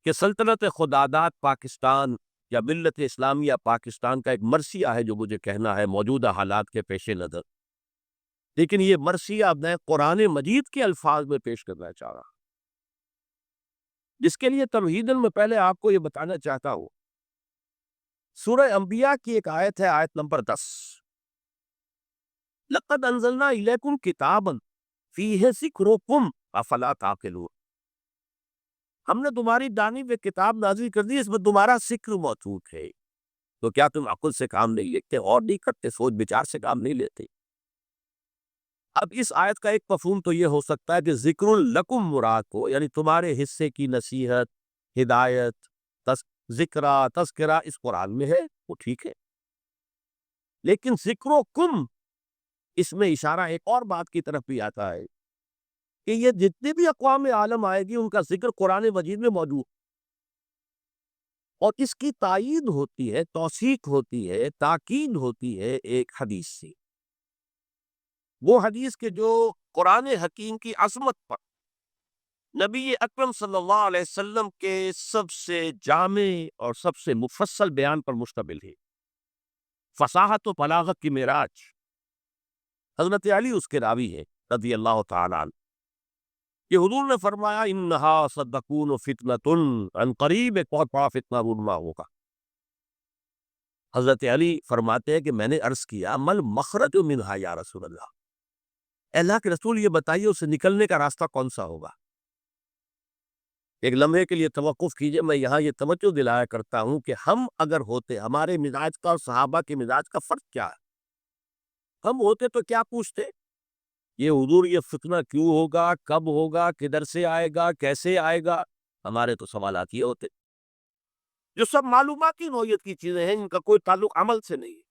کہ سلطنت خداداد پاکستان یا ملت اسلامیہ پاکستان کا ایک مرثیہ ہے جو مجھے کہنا ہے موجودہ حالات کے پیش نظر، لیکن یہ مرثیہ میں قرآن مجید کے الفاظ میں پیش کرنا چاہ رہا ہوں، جس کے لیے تمہیداً میں پہلے آپ کو یہ بتانا چاہتا ہوں۔ سورہ انبیاء کی ایک آیت ہے، آیت نمبر 10، لَقَدْ أَنزَلْنَا إِلَيْكُمْ كِتَابًا فِيهِ ذِكْرُكُمْ أَفَلَا تَعْقِلُونَ۔ ہم نے تمہاری دانی پہ کتاب نازل کر دی، اس میں تمہارا ذکر موجود ہے، تو کیا تم عقل سے کام نہیں لیتے، اور نہیں کرتے، سوچ بچار سے کام نہیں لیتے؟ اب اس آیت کا ایک مفہوم تو یہ ہو سکتا ہے کہ ذکر لکم مراد کو، یعنی تمہارے حصے کی نصیحت، ہدایت، ذکرہ، تذکرہ اس قرآن میں ہے، وہ ٹھیک ہے، لیکن ذکر و کم، اس میں اشارہ ایک اور بات کی طرف بھی آتا ہے کہ یہ جتنے بھی اقوام عالم آئے گی ان کا ذکر قرآن مجید میں موجود، اور اس کی تائید ہوتی ہے، توثیق ہوتی ہے، تاکید ہوتی ہے ایک حدیث سے، وہ حدیث کے جو قرآن حکیم کی عظمت پر نبی اکرم صلی اللہ علیہ وسلم کے سب سے جامع اور سب سے مفصل بیان پر مشتمل ہے، فصاحت و بلاغت کی معراج۔ حضرت علی اس کے راوی ہے رضی اللہ تعالیٰ عنہ کہ حضور نے فرمایا انہا صدقون فتنۃ، ان قریب ایک بہت بڑا فتنہ رونما ہوگا۔ حضرت علی فرماتے ہیں کہ میں نے عرض کیا مل مخرج منہا یا رسول اللہ، اے اللہ کے رسول یہ بتائیے اسے نکلنے کا راستہ کون سا ہوگا۔ ایک لمحے کے لیے توقف کیجئے، میں یہاں یہ توجہ دلایا کرتا ہوں کہ ہم اگر ہوتے، ہمارے مزاج کا اور صحابہ کے مزاج کا فرق کیا ہے؟ ہم ہوتے تو کیا پوچھتے؟ یہ حضور یہ فتنہ کیوں ہوگا، کب ہوگا، کدھر سے آئے گا، کیسے آئے گا؟ ہمارے تو سوالات یہ ہوتے جو سب معلوماتی نوعیت کی چیزیں ہیں، ان کا کوئی تعلق عمل سے نہیں ہے۔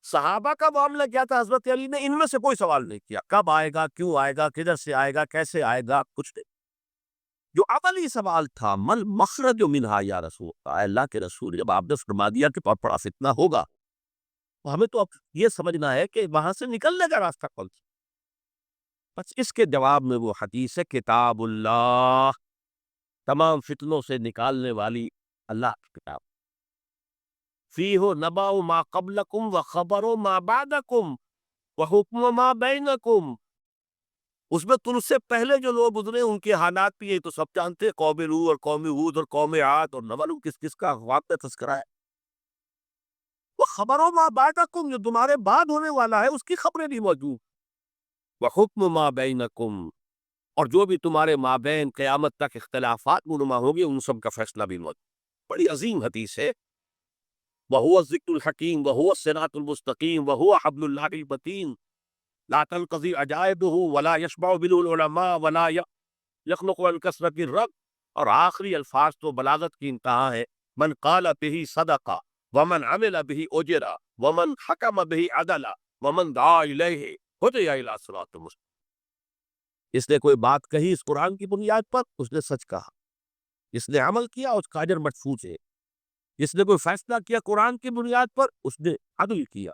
صحابہ کا معاملہ کیا تھا؟ حضرت علی نے ان میں سے کوئی سوال نہیں کیا، کب آئے گا، کیوں آئے گا، کدھر سے آئے گا، کیسے آئے گا، کچھ نہیں۔ جو عملی سوال تھا مل مخرج منہا یا رسول اللہ، اے اللہ کے رسول جب آپ نے فرما دیا کہ بہت بڑا فتنہ ہوگا تو ہمیں تو اب یہ سمجھنا ہے کہ وہاں سے نکلنے کا راستہ کون سا؟ بس اس کے جواب میں وہ حدیث ہے کتاب اللہ، تمام فتنوں سے نکالنے والی اللہ کی کتاب، فیہ نبأ ما قبلکم و خبر ما بعدکم و حکم ما بینکم، اس میں تم سے پہلے جو لوگ گزرے ان کے حالات بھی یہ تو سب جانتے ہیں، قوم نوح اور قوم ہود اور قوم عاد اور نہ معلوم کس کس کا واقعہ تذکرہ ہے، وہ خبروں ما بعدکم جو تمہارے بعد ہونے والا ہے اس کی خبریں بھی موجود، وحکم ما بینکم اور جو بھی تمہارے مابین قیامت تک اختلافات رونما ہوں گے ان سب کا فیصلہ بھی موجود۔ بڑی عظیم حدیث ہے، وَهُوَ الذِّكْرُ الْحَكِيمُ وَهُوَ الصِّرَاطُ الْمُسْتَقِيمُ وَهُوَ حَبْلُ اللَّهِ الْمَتِينُ لا تنقضي عجائبه ولا يشبع به العلماء ولا يخلق عن كثرة الرب، اور آخری الفاظ تو بلاغت کی انتہا ہے، من قال به صدق ومن عمل به اجر ومن حکم به عدل ومن دعا الیہ ہدی الی صراط مستقیم۔ اس نے کوئی بات کہی اس قرآن کی بنیاد پر، اس نے سچ کہا، اس نے عمل کیا اس کا اجر مدفوع ہے، جس نے کوئی فیصلہ کیا قرآن کی بنیاد پر اس نے عدل کیا،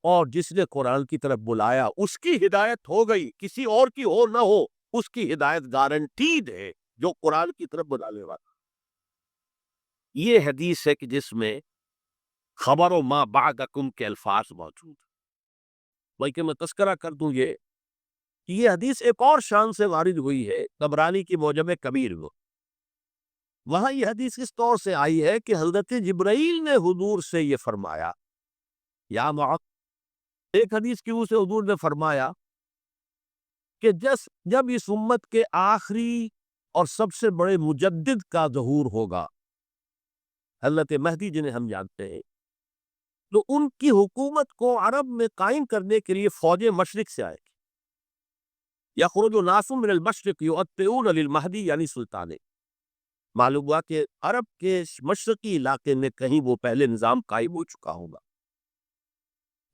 اور جس نے قرآن کی طرف بلایا اس کی ہدایت ہو گئی، کسی اور کی ہو نہ ہو اس کی ہدایت گارنٹیڈ ہے جو قرآن کی طرف بلانے والا۔ یہ حدیث ہے کہ جس میں خبر و ما بعدکم کے الفاظ موجود، بلکہ میں تذکرہ کر دوں یہ حدیث ایک اور شان سے وارد ہوئی ہے طبرانی کی معجم کبیر میں، وہاں یہ حدیث اس طور سے آئی ہے کہ حضرت جبرائیل نے حضور سے یہ فرمایا، یا معاذ، ایک حدیث کی سے حضور نے فرمایا کہ جب اس امت کے آخری اور سب سے بڑے مجدد کا ظہور ہوگا، حضرت مہدی جنہیں ہم جانتے ہیں، تو ان کی حکومت کو عرب میں قائم کرنے کے لیے فوج مشرق سے آئے گی، یخرج ناس من المشرق یؤطئون للمہدی یعنی سلطان۔ معلوم ہوا کہ عرب کے مشرقی علاقے میں کہیں وہ پہلے نظام قائم ہو چکا ہوگا۔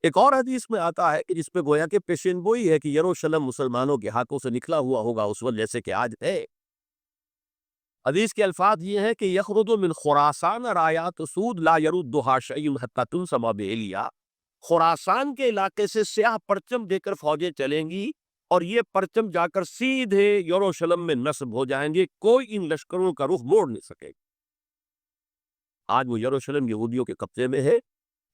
ایک اور حدیث میں آتا ہے کہ جس پہ گویا کہ پیشین گوئی ہے کہ یروشلم مسلمانوں کے ہاتھوں سے نکلا ہوا ہوگا اس وقت جیسے کہ آج ہے۔ حدیث کے الفاظ یہ ہیں کہ یخرج من خراسان رایات سود لا یردها شیء حتی تنصب بإیلیا، خراسان کے علاقے سے سیاہ پرچم دے کر فوجیں چلیں گی اور یہ پرچم جا کر سیدھے یروشلم میں نصب ہو جائیں گے، کوئی ان لشکروں کا رخ موڑ نہیں سکے گا۔ آج وہ یروشلم یہودیوں کے قبضے میں ہے،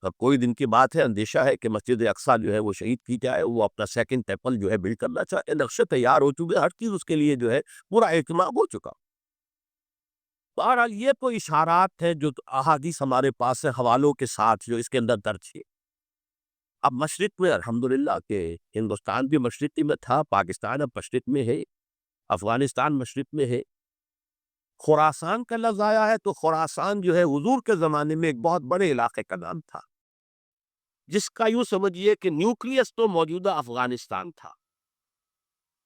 اور کوئی دن کی بات ہے، اندیشہ ہے کہ مسجد اقصیٰ جو ہے وہ شہید کی جائے، وہ اپنا سیکنڈ ٹیمپل جو ہے بلڈ کرنا چاہے، نقشے تیار ہو چکے، ہر چیز اس کے لیے جو ہے پورا اہتمام ہو چکا۔ بہرحال یہ تو اشارات ہیں جو احادیث ہمارے پاس ہے حوالوں کے ساتھ جو اس کے اندر درج ہے۔ اب مشرق میں الحمدللہ کہ ہندوستان بھی مشرقی میں تھا، پاکستان اب مشرق میں ہے، افغانستان مشرق میں ہے، خراسان کا لفظ آیا ہے تو خراسان جو ہے حضور کے زمانے میں ایک بہت بڑے علاقے کا نام تھا، جس کا یوں سمجھیے کہ نیوکلیس تو موجودہ افغانستان تھا،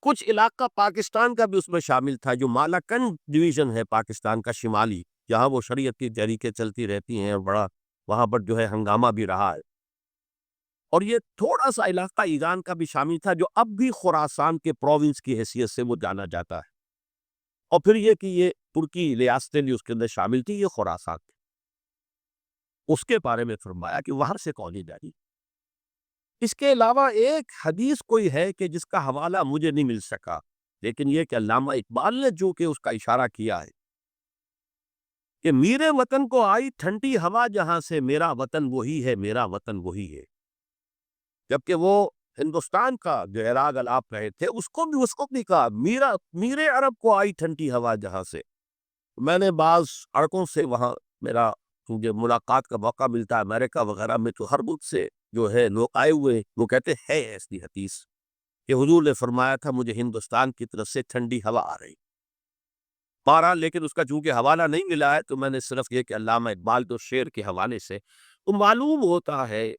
کچھ علاقہ پاکستان کا بھی اس میں شامل تھا، جو مالاکنڈ ڈویژن ہے پاکستان کا شمالی، جہاں وہ شریعت کی تحریکیں چلتی رہتی ہیں اور بڑا وہاں پر جو ہے ہنگامہ بھی رہا ہے، اور یہ تھوڑا سا علاقہ ایران کا بھی شامل تھا جو اب بھی خراسان کے پروونس کی حیثیت سے وہ جانا جاتا ہے، اور پھر یہ کہ یہ ترکی ریاستیں بھی اس کے اندر شامل تھی، یہ خراسان تھی۔ اس کے بارے میں فرمایا کہ وہاں سے کون جاری۔ اس کے علاوہ ایک حدیث کوئی ہے کہ جس کا حوالہ مجھے نہیں مل سکا، لیکن یہ کہ علامہ اقبال نے جو کہ اس کا اشارہ کیا ہے کہ میرے وطن کو آئی ٹھنڈی ہوا جہاں سے، میرا وطن وہی ہے، میرا وطن وہی ہے۔ جبکہ وہ ہندوستان کا جو عراق آپ رہے تھے اس کو بھی کہا میرے عرب کو آئی ٹھنڈی ہوا جہاں سے۔ میں نے بعض اڑکوں سے وہاں میرا مجھے ملاقات کا موقع ملتا ہے امریکہ وغیرہ میں، تو ہر ملک سے جو ہے لوگ آئے ہوئے، وہ کہتے ہے ایسی حدیث کہ حضور نے فرمایا تھا مجھے ہندوستان کی طرف سے ٹھنڈی ہوا آ رہی۔ بہرحال لیکن اس کا چونکہ حوالہ نہیں ملا ہے تو میں نے صرف یہ کہ علامہ اقبال تو شعر کے حوالے سے تو معلوم ہوتا ہے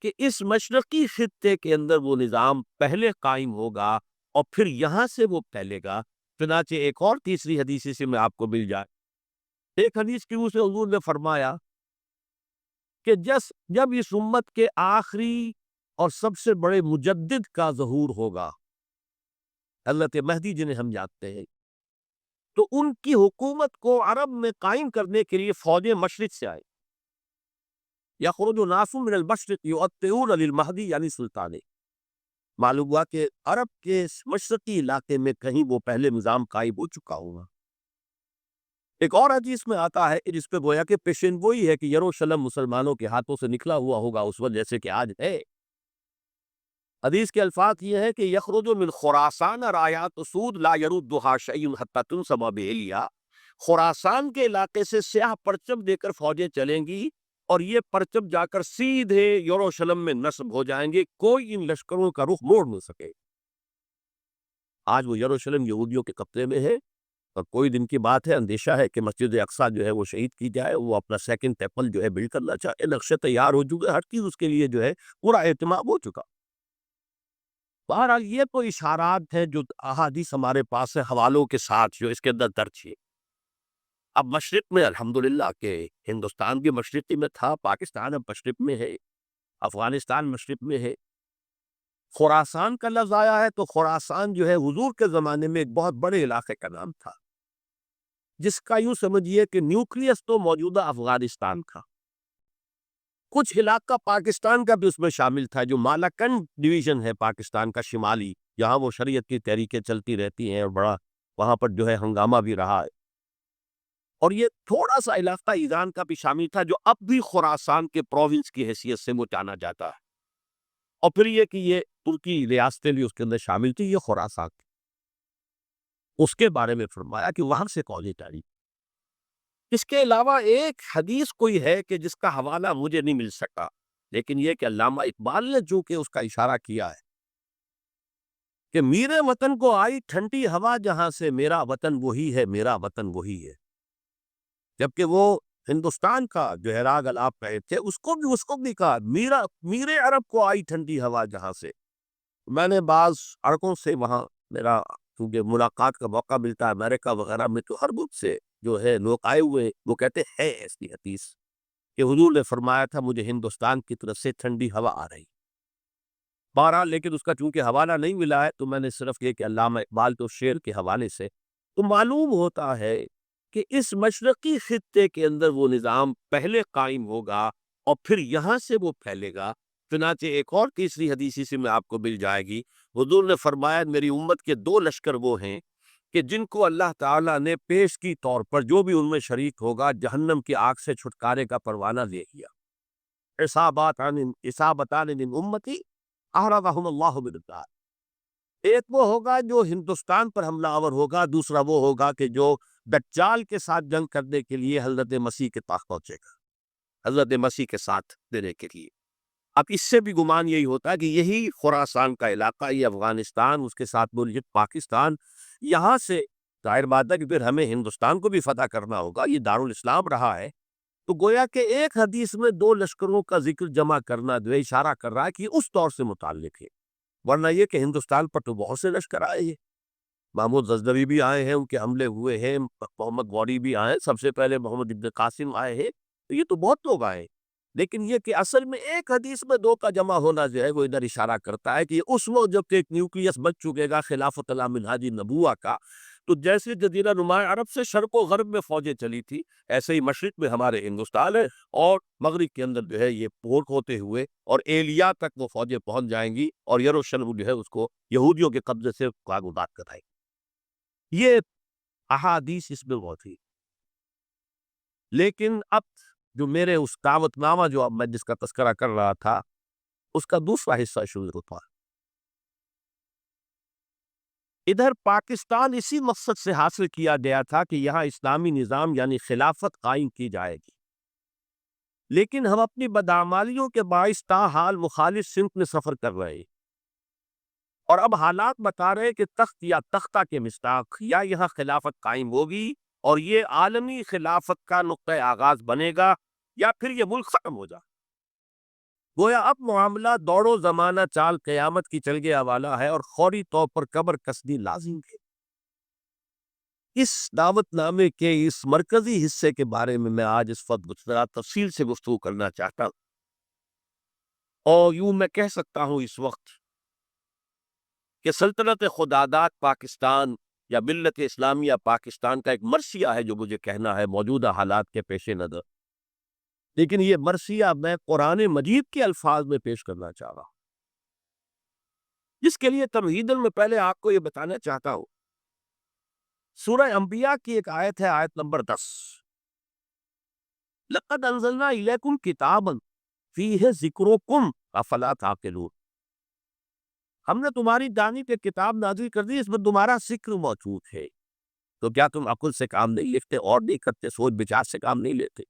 کہ اس مشرقی خطے کے اندر وہ نظام پہلے قائم ہوگا اور پھر یہاں سے وہ پھیلے گا۔ چنانچہ ایک اور تیسری حدیث سے میں آپ کو مل جائے، ایک حدیث کی روح سے حضور نے فرمایا کہ جب اس امت کے آخری اور سب سے بڑے مجدد کا ظہور ہوگا، حضرت مہدی جنہیں ہم جانتے ہیں، تو ان کی حکومت کو عرب میں قائم کرنے کے لیے فوجیں مشرق سے آئے۔ یخرج ناس من المشرق یؤطئون للمہدی یعنی سلطان۔ معلوم ہوا کہ عرب کے مشرقی علاقے میں کہیں وہ پہلے نظام قائم ہو چکا ہوگا۔ ایک اور حدیث میں آتا ہے جس پہ گویا کہ پیشین گوئی ہے کہ یروشلم مسلمانوں کے ہاتھوں سے نکلا ہوا ہوگا اس وقت جیسے کہ آج ہے۔ حدیث کے الفاظ یہ ہے کہ یخرج من خراسان رایات سود لا یردها شیء حتی تنصب بإلیہ، خراسان کے علاقے سے سیاہ پرچم دے کر فوجیں چلیں گی اور یہ پرچم جا کر سیدھے یروشلم میں نصب ہو جائیں گے، کوئی ان لشکروں کا رخ موڑ نہ سکے۔ آج وہ یروشلم یہودیوں کے قبضے میں ہے، اور کوئی دن کی بات ہے، اندیشہ ہے کہ مسجد اقصیٰ جو ہے وہ شہید کی جائے، وہ اپنا سیکنڈ ٹیمپل جو ہے بلڈ کرنا چاہے، نقشے تیار ہو چکے، ہر چیز اس کے لیے جو ہے پورا اہتمام ہو چکا۔ بہرحال یہ تو اشارات ہیں جو احادیث ہمارے پاس ہے حوالوں کے ساتھ جو اس کے اندر درج ہے۔ اب مشرق میں الحمدللہ کہ ہندوستان بھی مشرقی میں تھا، پاکستان اب مشرق میں ہے، افغانستان مشرق میں ہے۔ خراسان کا لفظ آیا ہے تو خراسان جو ہے حضور کے زمانے میں ایک بہت بڑے علاقے کا نام تھا، جس کا یوں سمجھیے کہ نیوکلیس تو موجودہ افغانستان کا، کچھ علاقہ پاکستان کا بھی اس میں شامل تھا، جو مالاکنڈ ڈویژن ہے پاکستان کا شمالی، جہاں وہ شریعت کی تحریکیں چلتی رہتی ہیں اور بڑا وہاں پر جو ہے ہنگامہ بھی رہا ہے۔ اور یہ تھوڑا سا علاقہ ایران کا بھی شامل تھا جو اب بھی خراسان کے پروونس کی حیثیت سے وہ جانا جاتا ہے، اور پھر یہ کہ یہ ترکی ریاستیں بھی اس کے اندر شامل تھی، یہ خراسان تھی۔ اس کے بارے میں فرمایا کہ وہاں سے کون تاریخ۔ اس کے علاوہ ایک حدیث کوئی ہے کہ جس کا حوالہ مجھے نہیں مل سکا، لیکن یہ کہ علامہ اقبال نے جو کہ اس کا اشارہ کیا ہے کہ میرے وطن کو آئی ٹھنڈی ہوا جہاں سے، میرا وطن وہی ہے، میرا وطن وہی ہے۔ جبکہ وہ ہندوستان کا جو عراق آپ رہے تھے اس کو بھی کہا میرے عرب کو آئی ٹھنڈی ہوا جہاں سے۔ میں نے بعض اڑکوں سے وہاں میرا کیونکہ ملاقات کا موقع ملتا ہے امریکہ وغیرہ میں، تو ہر ملک سے جو ہے لوگ آئے ہوئے، وہ کہتے ہے ایسی حدیث کہ حضور نے فرمایا تھا مجھے ہندوستان کی طرف سے ٹھنڈی ہوا آ رہی۔ بہرحال لیکن اس کا چونکہ حوالہ نہیں ملا ہے تو میں نے صرف یہ کہ علامہ اقبال تو شعر کے حوالے سے تو معلوم ہوتا ہے کہ اس مشرقی خطے کے اندر وہ نظام پہلے قائم ہوگا اور پھر یہاں سے وہ پھیلے گا۔ چنانچہ ایک اور تیسری حدیثی سے میں آپ کو مل جائے گی، حضور نے فرمایا میری امت کے دو لشکر وہ ہیں کہ جن کو اللہ تعالیٰ نے پیش کی طور پر جو بھی ان میں شریک ہوگا جہنم کی آگ سے چھٹکارے کا پروانہ دے دیا۔ اصابتان من امتی احرقهم اللہ بالنار۔ ایک وہ ہوگا جو ہندوستان پر حملہ آور ہوگا، دوسرا وہ ہوگا کہ جو دجال کے ساتھ جنگ کرنے کے لیے حضرت مسیح کے پاس پہنچے گا، حضرت مسیح کے ساتھ دینے کے لیے۔ اب اس سے بھی گمان یہی ہوتا ہے کہ یہی خراسان کا علاقہ، یہ افغانستان، اس کے ساتھ ملحق پاکستان، یہاں سے ظاہر بات ہے کہ پھر ہمیں ہندوستان کو بھی فتح کرنا ہوگا، یہ دارالاسلام رہا ہے۔ تو گویا کہ ایک حدیث میں دو لشکروں کا ذکر جمع کرنا جو اشارہ کر رہا ہے کہ اس دور سے متعلق ہے، ورنہ یہ کہ ہندوستان پر تو بہت سے لشکر آئے ہیں، محمود غزنوی بھی آئے ہیں، ان کے حملے ہوئے ہیں، محمد غوری بھی آئے ہیں، سب سے پہلے محمد ابن قاسم آئے ہیں، تو یہ تو بہت لوگ آئے ہیں۔ لیکن یہ کہ اصل میں ایک حدیث میں دو کا جمع ہونا جو ہے وہ ادھر اشارہ کرتا ہے کہ اس وقت جب کہ ایک نیوکلیس بن چکے گا خلافت علی منہاج نبوہ کا، تو جیسے جزیرہ نما عرب سے شرق و غرب میں فوجیں چلی تھی، ایسے ہی مشرق میں ہمارے ہندوستان ہے، اور مغرب کے اندر جو ہے یہ پورٹ ہوتے ہوئے اور ایلیا تک وہ فوجیں پہنچ جائیں گی، اور یروشلم جو ہے اس کو یہودیوں کے قبضے سے آزاد کرائیں گی۔ یہ احادیث اس میں بہت تھی، لیکن اب جو میرے اس دعوت نامہ جو اب میں جس کا تذکرہ کر رہا تھا، اس کا دوسرا حصہ شروع ہوتا ہے۔ ادھر پاکستان اسی مقصد سے حاصل کیا گیا تھا کہ یہاں اسلامی نظام یعنی خلافت قائم کی جائے گی، لیکن ہم اپنی بدعمالیوں کے باعث تاحال مخالف سمت میں سفر کر رہے ہیں، اور اب حالات بتا رہے کہ تخت یا تختہ کے مصداق یا یہاں خلافت قائم ہوگی اور یہ عالمی خلافت کا نقطۂ آغاز بنے گا، یا پھر یہ ملک ختم ہو جائے۔ گویا اب معاملہ دوڑ و زمانہ چال قیامت کی چل گیا والا ہے، اور فوری طور پر قبر کسنی لازم ہے۔ اس دعوت نامے کے اس مرکزی حصے کے بارے میں آج اس وقت ذرا تفصیل سے گفتگو کرنا چاہتا ہوں، اور یوں میں کہہ سکتا ہوں اس وقت کہ سلطنت خداداد پاکستان یا ملت اسلامیہ پاکستان کا ایک مرثیہ ہے جو مجھے کہنا ہے موجودہ حالات کے پیش نظر، لیکن یہ مرثیہ میں قرآن مجید کے الفاظ میں پیش کرنا چاہ رہا ہوں، جس کے لیے تمہیداً میں پہلے آپ کو یہ بتانا چاہتا ہوں۔ سورہ انبیاء کی ایک آیت ہے، آیت نمبر 10، لَقَدْ أَنزَلْنَا إِلَيْكُمْ كِتَابًا فِيهِ ذِكْرُكُمْ أَفَلَا تَعْقِلُونَ۔ ہم نے تمہاری جانب ایک کتاب نازل کر دی، اس میں تمہارا ذکر موجود ہے، تو کیا تم عقل سے کام نہیں لیتے اور نہیں کرتے، سوچ بچار سے کام نہیں لیتے؟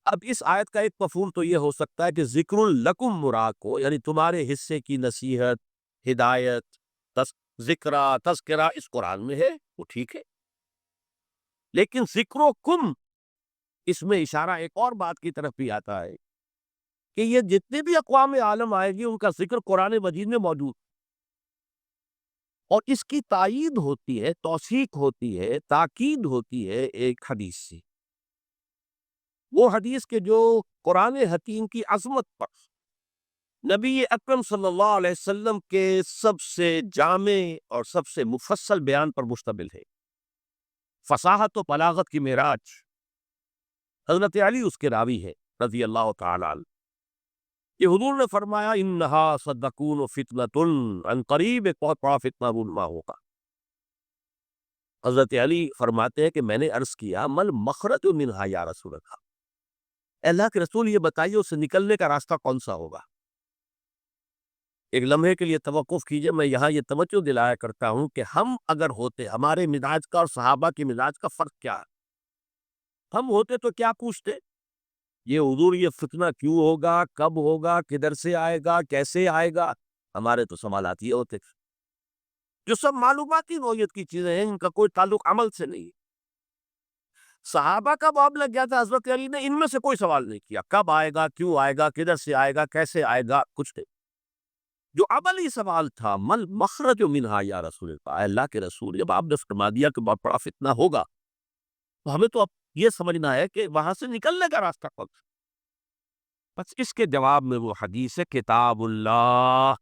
اب اس آیت کا ایک مفہوم تو یہ ہو سکتا ہے کہ ذکر لکم مراد کو، یعنی تمہارے حصے کی نصیحت، ہدایت، تذکرہ اس قرآن میں ہے، وہ ٹھیک ہے، لیکن ذکرکم اس میں اشارہ ایک اور بات کی طرف بھی آتا ہے کہ یہ جتنے بھی اقوام عالم آئے گی ان کا ذکر قرآن مجید میں موجود، اور اس کی تائید ہوتی ہے، توثیق ہوتی ہے، تاکید ہوتی ہے ایک حدیث سے، وہ حدیث کے جو قرآن حکیم کی عظمت پر نبی اکرم صلی اللہ علیہ وسلم کے سب سے جامع اور سب سے مفصل بیان پر مشتمل ہے، فصاحت و بلاغت کی معراج۔ حضرت علی اس کے راوی ہے رضی اللہ تعالی عنہ، کہ حضور نے فرمایا انہا صدقون فتنۃ، ان قریب ایک بہت بڑا فتنہ رونما ہوگا۔ حضرت علی فرماتے ہیں کہ میں نے عرض کیا مل مخرج منہا یا رسول اللہ، اللہ کے رسول یہ بتائیے اس سے نکلنے کا راستہ کون سا ہوگا؟ ایک لمحے کے لیے توقف کیجئے، میں یہاں یہ توجہ دلایا کرتا ہوں کہ ہم اگر ہوتے، ہمارے مزاج کا اور صحابہ کے مزاج کا فرق کیا ہے؟ ہم ہوتے تو کیا پوچھتے؟ یہ حضور یہ فتنہ کیوں ہوگا، کب ہوگا، کدھر سے آئے گا، کیسے آئے گا؟ ہمارے تو سوالات یہ ہوتے جو سب معلوماتی نوعیت کی چیزیں ہیں، ان کا کوئی تعلق عمل سے نہیں۔ صحابہ کا معاملہ کیا تھا؟ حضرت علی نے ان میں سے کوئی سوال نہیں کیا، کب آئے گا، کیوں آئے گا، کدھر سے آئے گا، کیسے آئے گا، کچھ نہیں۔ جو عملی سوال تھا مل مخرج منہا یا رسول اللہ، اللہ کے رسول جب آپ نے فرما دیا کہ بہت بڑا فتنہ ہوگا، تو ہمیں تو اب یہ سمجھنا ہے کہ وہاں سے نکلنے کا راستہ کون سا؟ بس اس کے جواب میں وہ حدیث ہے کتاب اللہ،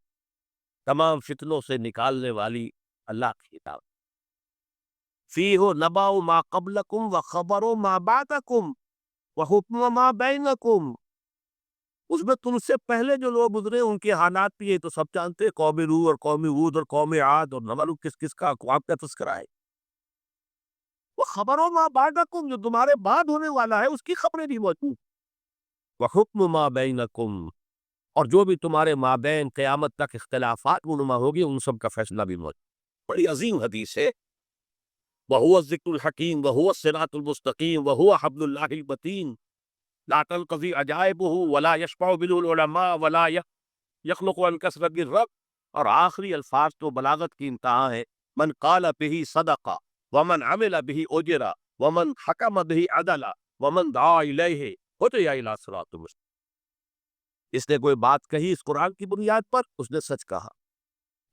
تمام فتنوں سے نکالنے والی اللہ کی کتاب، فیہ نبأ ما قبلکم وخبر ما بعدکم وحکم ما بینکم، اس میں تم سے پہلے جو لوگ گزرے ان کے حالات بھی یہ تو سب جانتے، قوم نوح اور قوم ہود اور قوم عاد اور نہ معلوم کس کس کا اقوام کا تذکرہ ہے، وہ خبروں ما بعدکم جو تمہارے بعد ہونے والا ہے اس کی خبریں بھی موجود، وحکم ما بینکم اور جو بھی تمہارے مابین قیامت تک اختلافات رونما ہوگی ان سب کا فیصلہ بھی موجود۔ بڑی عظیم حدیث ہے، وَهُوَ الذِّكْرُ الْحَكِيمُ وَهُوَ الصِّرَاطُ الْمُسْتَقِيمُ وَهُوَ حَبْلُ اللَّهِ الْمَتِينُ لا تنقضي عجائبه ولا يشفع به العلماء ولا يخلق عن كثرة الرب، اور آخری الفاظ تو بلاغت کی انتہا ہے، من قال به صدق ومن عمل به اجر ومن حکم به عدل ومن دعا الیہ ہدی الی صراط مستقیم۔ اس نے کوئی بات کہی اس قرآن کی بنیاد پر، اس نے سچ کہا،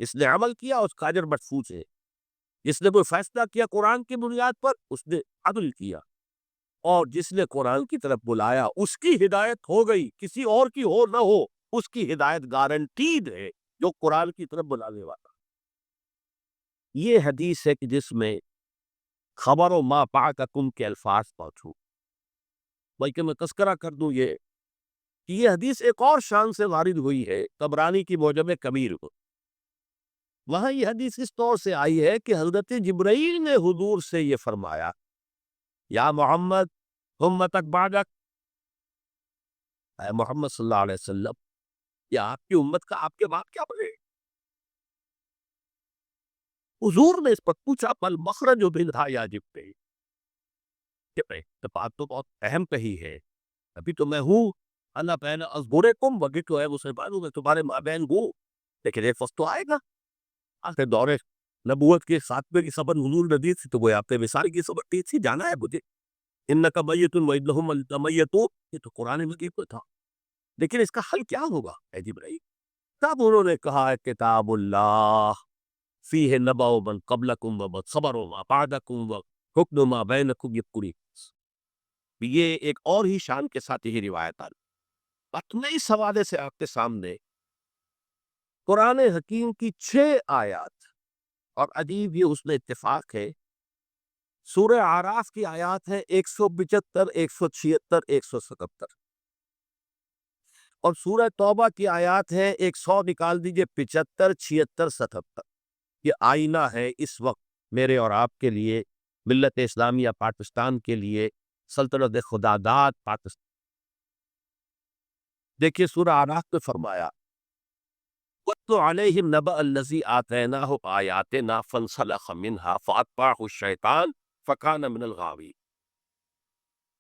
اس نے عمل کیا، اس کا اجر محفوظ ہے، اس نے کوئی فیصلہ کیا قرآن کی بنیاد پر، اس نے عدل کیا، اور جس نے قرآن کی طرف بلایا اس کی ہدایت ہو گئی، کسی اور کی ہو نہ ہو، اس کی ہدایت گارنٹیڈ ہے، جو قرآن کی طرف بلانے والا۔ یہ حدیث ہے کہ جس میں خبر و ما بعدکم کے الفاظ پہنچوں، بلکہ میں تذکرہ کر دوں یہ کہ یہ حدیث ایک اور شان سے وارد ہوئی ہے طبرانی کی معجم کبیر کو۔ وہاں یہ حدیث اس طور سے آئی ہے کہ حضرت جبرائیل نے حضور سے یہ فرمایا، یا محمد امتک بعدک، اے محمد صلی اللہ علیہ وسلم، یا آپ کی امت کا آپ کے بعد کیا بنے؟ حضور نے اس پر پوچھا، پل مخرج منہا یا جبرائیل، کہ بات تو بہت اہم کہی ہے، ابھی تو میں ہوں، اللہ بین اصبرکم وگی تو ہے مسلمانوں میں تمہارے مابین ہوں، لیکن ایک وقت تو آئے گا آخر دور نبوت کے ساتویں کی سبن حضور نے دی تھی، تو وہ آپ نے وصال کی سبن دی تھی، جانا ہے مجھے، انک میت وانہم میتون، یہ تو قرآن مجید میں تھا، لیکن اس کا حل کیا ہوگا اے جبرائیل؟ تب انہوں نے کہا ہے کتاب اللہ فیہ نبأ من قبلکم ومن خبر ما بعدکم وحکم ما بینکم، یہ پوری یہ ایک اور ہی شان کے ساتھ یہ روایت آ رہی۔ اپنے اس حوالے سے آپ کے سامنے قرآن حکیم کی 6 آیات، اور عجیب یہ اس میں اتفاق ہے، سورہ اعراف کی آیات ہے 175، 176، 177، اور سورہ توبہ کی آیات ہے 100 نکال دیجئے، 75، 76، 77۔ یہ آئینہ ہے اس وقت میرے اور آپ کے لیے، ملت اسلامیہ پاکستان کے لیے، سلطنت خدا داد پاکستان۔ دیکھیے سورہ اعراف میں فرمایا، وَاتْلُ عَلَيْهِمْ نَبَأَ الَّذِي آتَيْنَاهُ آيَاتِنَا فَانْسَلَخَ مِنْهَا فَأَتْبَعَهُ الشَّيْطَانُ فَكَانَ مِنَ الْغَاوِينَ۔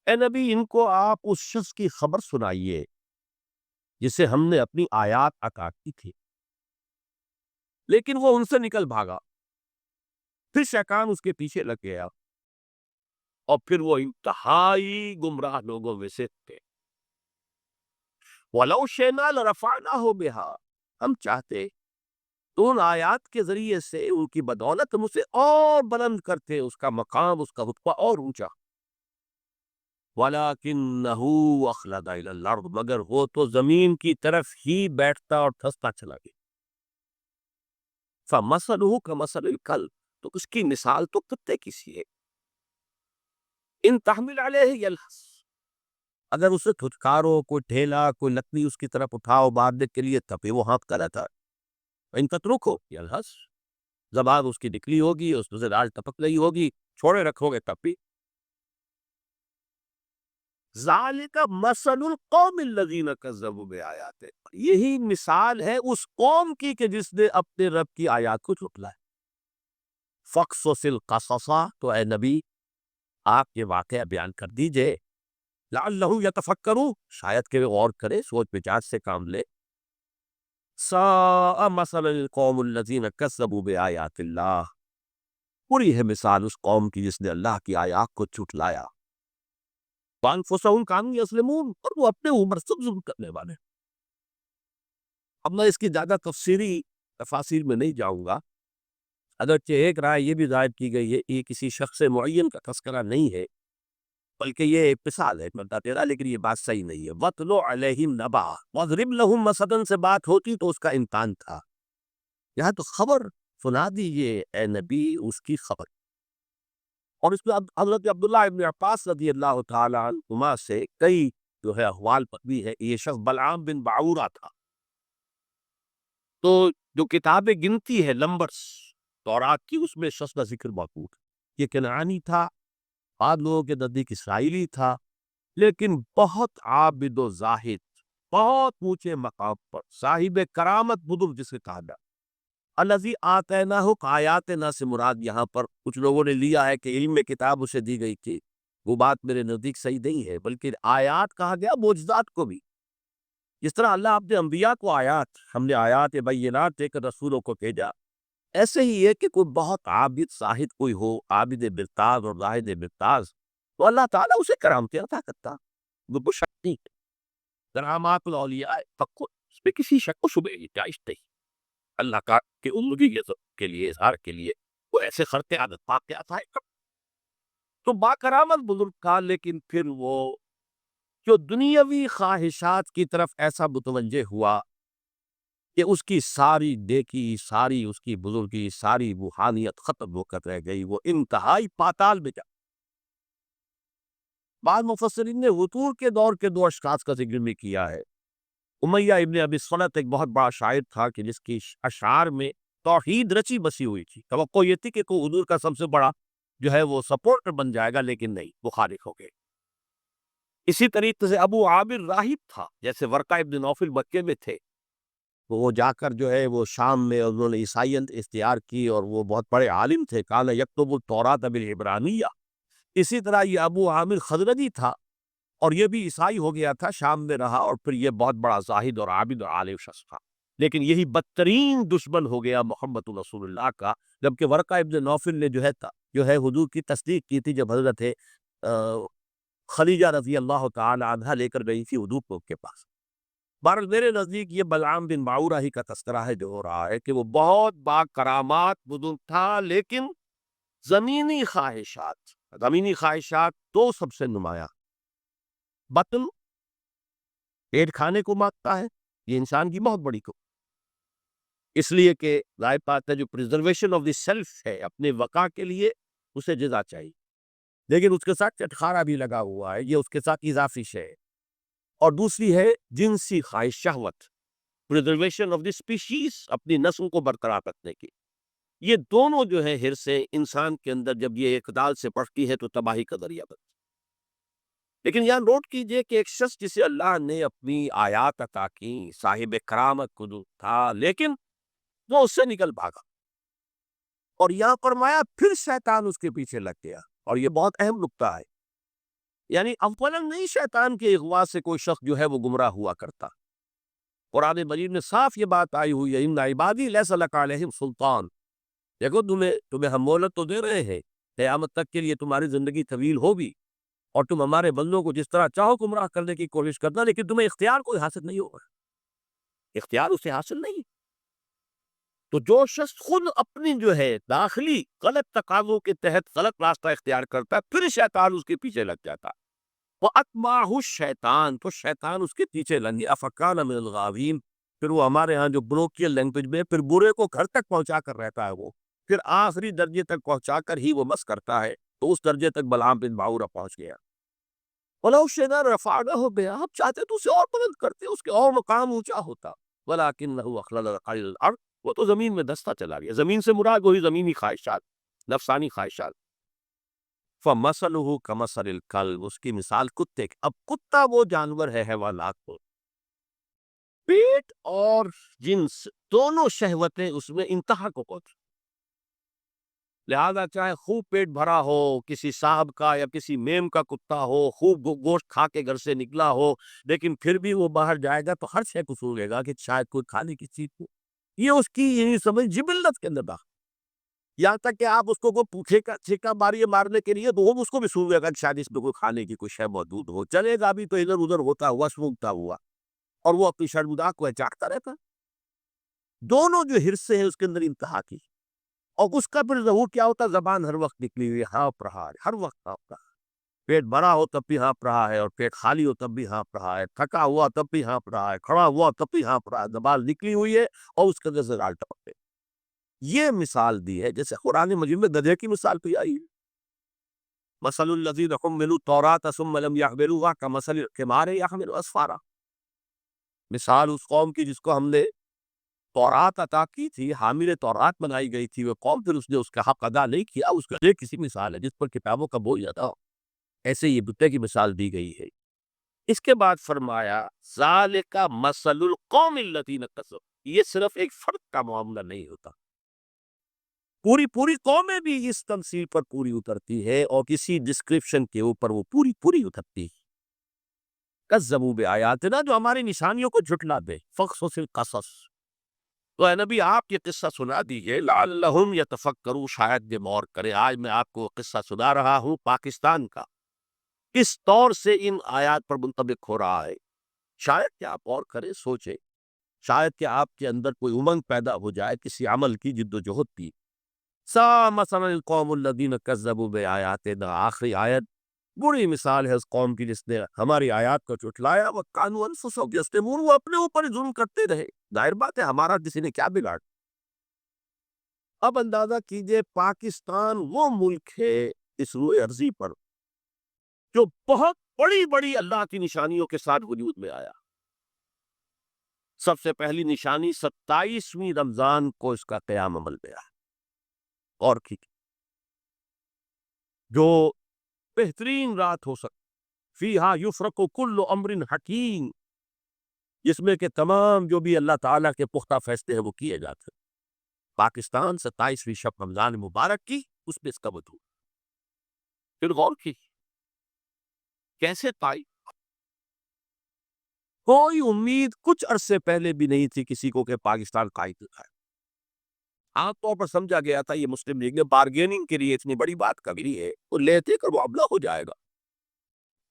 اے نبی، ان کو آپ اس شخص کی خبر سنائیے جسے ہم نے اپنی آیات عطا کی تھی، لیکن وہ ان سے نکل بھاگا، پھر شیطان اس کے پیچھے لگ گیا، اور پھر وہ انتہائی گمراہ لوگوں میں سے تھے۔ وَلَوْ شِئْنَا لَرَفَعْنَاهُ بِهَا، ہم چاہتے تو ان آیات کے ذریعے سے، ان کی بدولت ہم اسے اور بلند کرتے، اس کا مقام، اس کا رتبہ اور اونچا۔ وَلَكِنَّهُ أَخْلَدَ إِلَى الْأَرْضِ، مگر وہ تو زمین کی طرف ہی بیٹھتا اور دھستا چلا گیا۔ فَمَثَلُهُ كَمَثَلِ الْكَلْبِ، تو اس کی مثال تو کتے کی سی ہے، ان تحمل علیہ یلہث، اگر اسے دھتکارو، کوئی ٹھیلا، کوئی لکڑی اس کی طرف اٹھاؤ مارنے کے لیے، تب بھی وہ ہانپتا رہتا ہے۔ ان تترکو یلہث، زبان اس کی نکلی ہوگی، اس سے دال ٹپک رہی ہوگی، چھوڑے رکھو گے تب بھی۔ ذالک مثل القوم الذین کذبوا بآیاتنا، یہی مثال ہے اس قوم کی کہ جس نے اپنے رب کی آیات کو جھٹلایا۔ فقصص القصص، تو اے نبی آپ یہ واقعہ بیان کر دیجئے، لعلہم یتفکرون، شاید کہ وہ غور کرے، سوچ بچار سے کام لے۔ ساء مثلا القوم الذین کذبوا بآیات اللہ، بری ہے مثال اس قوم کی جس نے اللہ کی آیات کو جھٹلایا۔ وانفسہم کانوا یظلمون، اور وہ اپنے اوپر سب ظلم کرنے والے۔ اب میں اس کی زیادہ تفسیری تفاصیر میں نہیں جاؤں گا، اگرچہ ایک رائے یہ بھی ظاہر کی گئی ہے، یہ کسی شخص معین کا تذکرہ نہیں ہے، بلکہ یہ ایک مثال ہے بتا تیرا، لیکن یہ بات صحیح نہیں ہے۔ وَاتْلُ عَلَيْهِمْ نَبَأَ، وَاضْرِبْ لَهُمْ مَثَلًا سے بات ہوتی تو اس کا امکان تھا، یہاں تو خبر سنا دیجیے اے نبی، اس کی خبر۔ اور اس میں حضرت عبداللہ ابن عباس رضی اللہ تعالیٰ عنہما سے کئی جو ہے احوال پر بھی ہے، یہ شخص بلعام بن بعورہ تھا، تو جو کتاب گنتی ہے نمبرز تورات کی، اس میں شخص کا ذکر موجود ہے۔ یہ کنعانی تھا، بعض لوگوں کے نزدیک اسرائیلی تھا، لیکن بہت عابد و زاہد، بہت اونچے مقام پر، صاحب کرامت بزرگ جسے کہا جاتا۔ الذی آتیناہ آیاتنا سے مراد یہاں پر کچھ لوگوں نے لیا ہے کہ علم کتاب اسے دی گئی تھی، وہ بات میرے نزدیک صحیح نہیں ہے، بلکہ آیات کہا گیا معجزات کو بھی، جس طرح اللہ اپنے انبیاء کو آیات، ہم نے آیات بینات دے کر رسولوں کو بھیجا، ایسے ہی ہے کہ کوئی بہت عابد زاہد کوئی ہو، عابد مرتاز اور زاہد مرتاز، تو اللہ تعالیٰ اسے کرامتیں عطا کرتا، وہ بشک نہیں۔ کرامات الاولیاء حق، اس میں کسی شک و شبہ کی جائز نہیں۔ اللہ کا کہ کے لیے، اظہار کے لیے وہ ایسے خرق عادت واقعات آئے۔ تو باکرامت بزرگ تھا، لیکن پھر وہ جو دنیاوی خواہشات کی طرف ایسا متوجہ ہوا کہ اس کی ساری نیکی، ساری اس کی بزرگی، ساری روحانیت ختم ہو کر رہ گئی، وہ انتہائی پاتال میں جا۔ بعض مفسرین نے وطور کے دور کے دو اشخاص کا ذکر بھی کیا ہے۔ امیہ ابن ابی سلط ایک بہت بڑا شاعر تھا کہ جس کی اشعار میں توحید رچی بسی ہوئی تھی، توقع یہ تھی کہ کوئی حضور کا سب سے بڑا جو ہے وہ سپورٹر بن جائے گا، لیکن نہیں، وہ خارق ہو گئے۔ اسی طریقے سے ابو عامر راہب تھا، جیسے ورقہ ابن نوفل مکے میں تھے، تو وہ جا کر جو ہے وہ شام میں انہوں نے عیسائیت اختیار کی، اور وہ بہت بڑے عالم تھے، کان یکتب التوراۃ بالعبرانیہ۔ اسی طرح یہ ابو عامر خزرجی تھا، اور یہ بھی عیسائی ہو گیا تھا، شام میں رہا، اور پھر یہ بہت بڑا زاہد اور عابد اور عالم شخص تھا، لیکن یہی بدترین دشمن ہو گیا محمد رسول اللہ کا، جبکہ ورقہ ابن نوفل نے جو ہے حضور کی تصدیق کی تھی جب حضرت خدیجہ رضی اللہ تعالی عنہا لے کر گئی تھی حضور کو کے پاس۔ بہرحال میرے نزدیک یہ بلعام بن باعورہ ہی کا تذکرہ ہے جو ہو رہا ہے کہ وہ بہت با کرامات بزرگ تھا، لیکن زمینی خواہشات دو سب سے نمایاں، بطن، پیٹ کھانے کو مانگتا ہے، یہ انسان کی بہت بڑی کو، اس لیے کہ ظاہر بات ہے جو پریزرویشن آف دی سیلف ہے، اپنے بقا کے لیے اسے جزا چاہیے، لیکن اس کے ساتھ چٹخارا بھی لگا ہوا ہے، یہ اس کے ساتھ اضافی شے ہے۔ اور دوسری ہے جنسی خواہش، شہوت، پریزرویشن آف دی اسپیشیز، اپنی نسل کو برقرار رکھنے کی۔ یہ دونوں جو ہے حرصیں انسان کے اندر جب یہ اعتدال سے بڑھتی ہے تو تباہی کا ذریعہ بنتی ہے۔ لیکن یہاں نوٹ کیجئے کہ ایک شخص جسے اللہ نے اپنی آیات عطا کی، صاحب کرامت قدوت تھا، لیکن وہ اس سے نکل بھاگا، اور یہاں فرمایا پھر شیطان اس کے پیچھے لگ گیا، اور یہ بہت اہم نکتہ ہے، یعنی اولاً نہیں شیطان کے اغوا سے کوئی شخص جو ہے وہ گمراہ ہوا کرتا۔ قرآن مجید میں صاف یہ بات آئی ہوئی ہے، ان عبادی لیس لک علیہم سلطان، دیکھو تمہیں ہم مہلت تو دے رہے ہیں، قیامت تک کے لیے تمہاری زندگی طویل ہوگی، اور تم ہمارے بندوں کو جس طرح چاہو گمراہ کرنے کی کوشش کرنا، لیکن تمہیں اختیار کوئی حاصل نہیں ہوگا، اختیار اسے حاصل نہیں۔ تو جو شخص خود اپنی جو ہے داخلی غلط تقاضوں کے تحت غلط راستہ اختیار کرتا ہے، پھر شیطان اس کے پیچھے لگ جاتا ہے، وَأَتْبَعَهُ الشَّيْطَانُ، تو شیطان اس کے پیچھے لگ گیا، فَكَانَ مِنَ الْغَاوِينَ، پھر وہ ہمارے ہاں جو بروکیل لینگویج میں پھر برے کو گھر تک پہنچا کر رہتا ہے، وہ پھر آخری درجے تک پہنچا کر ہی وہ بس کرتا ہے، تو اس درجے تک بلعام بن باعورہ پہنچ گیا۔ وَلَوْ شِئْنَا رَفَعْنَاهُ بِهَا، آپ چاہتے تو اسے اور بلند کرتے، اس کے اور مقام اونچا ہوتا، وَلَٰكِنَّهُ أَخْلَدَ إِلَى الْأَرْضِ، وہ تو زمین میں دستہ چلا گیا، زمین سے مراد وہی زمینی خواہشات، نفسانی خواہشات۔ فَمَثَلُهُ كَمَثَلِ الْكَلْبِ، اس کی مثال کتے کی۔ اب کتا وہ جانور ہے حیوانات کو، پیٹ اور جنس دونوں شہوتیں اس میں انتہا کو پہنچ، لہذا چاہے خوب پیٹ بھرا ہو کسی صاحب کا یا کسی میم کا کتا ہو، خوب گوشت کھا کے گھر سے نکلا ہو، لیکن پھر بھی وہ باہر جائے گا تو ہر شے کو سوچے گا کہ شاید کوئی کھانے کی چیز ہو، یہ اس کی یہی سمجھ جبلت کے اندر داخل، یہاں تک کہ آپ اس کو کوئی پوچھے کا چھیکا ماریے مارنے کے لیے تو وہ اس کو بھی سوچے گا کہ شاید اس میں کوئی کھانے کی کوئی شے موجود ہو، چلے گا بھی تو ادھر ادھر ہوتا ہوا سونگتا ہوا، اور وہ اپنی شرمگاہ کو چاٹتا رہتا۔ دونوں جو حرصے ہیں اس کے اندر انتہا کی، اور اس کا پھر ظہور کیا ہوتا، زبان ہر وقت نکلی ہوئی ہانپ رہا ہے، ہر وقت ہانپ رہا ہے، پیٹ بھرا ہو تب بھی ہانپ رہا ہے، اور پیٹ خالی ہو تب بھی ہانپ رہا ہے، تھکا ہوا تب بھی ہانپ رہا ہے، کھڑا ہوا تب بھی ہانپ رہا ہے، زبان نکلی ہوئی ہے، اور اس کے اندر سے گال ٹپک گئے۔ یہ مثال دی ہے، جیسے قرآن مجید میں گدھے کی مثال بھی آئی ہے، مثل الذین حملوا التوراۃ ثم لم یحملوها کمثل الحمار یحمل اسفارا، مثال اس قوم کی جس کو ہم نے تورات عطا کی تھی، حامل تورات بنائی گئی تھی، وہ قوم پھر اس نے اس کا حق ادا نہیں کیا، اس گدھے کسی مثال ہے جس پر کتابوں کا بوجھ زیادہ ہو، ایسے یہ بتے کی مثال دی گئی ہے۔ اس کے بعد فرمایا ذالک مثل القوم الذین کفروا، یہ صرف ایک فرد کا معاملہ نہیں ہوتا، پوری قومیں بھی اس تمثیل پر پوری اترتی ہے، اور کسی ڈسکرپشن کے اوپر وہ پوری اترتی ہے۔ کذبوا بآیاتنا، جو ہماری نشانیوں کو جھٹلا دے، فقصص القصص، تو اے نبی آپ یہ قصہ سنا دیجئے، لعلہم یتفکرون، شاید یہ غور کرے۔ آج میں آپ کو قصہ سنا رہا ہوں پاکستان کا، کس طور سے ان آیات پر منطبق ہو رہا ہے، شاید کہ آپ غور کریں، سوچیں، شاید کہ آپ کے اندر کوئی امنگ پیدا ہو جائے کسی عمل کی، جد و جہد کی، سا مثلا القوم الذین کذبوا بآیاتنا، آخری آیت بری مثال ہے اس قوم کی جس نے ہماری آیات کو جھٹلایا، وَكَانُوا أَنفُسَهُمْ يَظْلِمُونَ، وہ اپنے اوپر ہی ظلم کرتے رہے۔ ظاہر بات ہے ہمارا کسی نے کیا بگاڑ۔ اب اندازہ کیجئے پاکستان وہ ملک ہے اس روئے ارضی پر جو بہت بڑی بڑی اللہ کی نشانیوں کے ساتھ وجود میں آیا۔ سب سے پہلی نشانی 27ویں رمضان کو اس کا قیام عمل میں آیا، اور کی جو بہترین رات ہو سکتی، فیہا یفرق کل امر حکیم، جس میں کہ تمام جو بھی اللہ تعالیٰ کے پختہ فیصلے ہیں وہ کیے جاتے ہیں۔ پاکستان 27ویں شب رمضان مبارک کی، اس میں اس کا وجود۔ پھر غور کی کیسے پائی؟ کوئی امید کچھ عرصے پہلے بھی نہیں تھی کسی کو کہ پاکستان قائد ہے۔ عام طور پر سمجھا گیا تھا یہ مسلم لیگ نے بارگیننگ کے لیے اتنی بڑی بات کری ہے، وہ لیتے کر معاملہ ہو جائے گا۔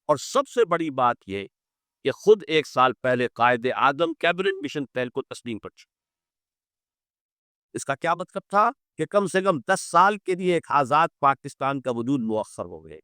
اور سب سے بڑی بات یہ کہ خود ایک سال پہلے قائد اعظم کیبنٹ مشن پہل کو تسلیم کر چکے۔ اس کا کیا مطلب تھا کہ کم سے کم 10 سال کے لیے ایک آزاد پاکستان کا وجود مؤخر ہو گئے۔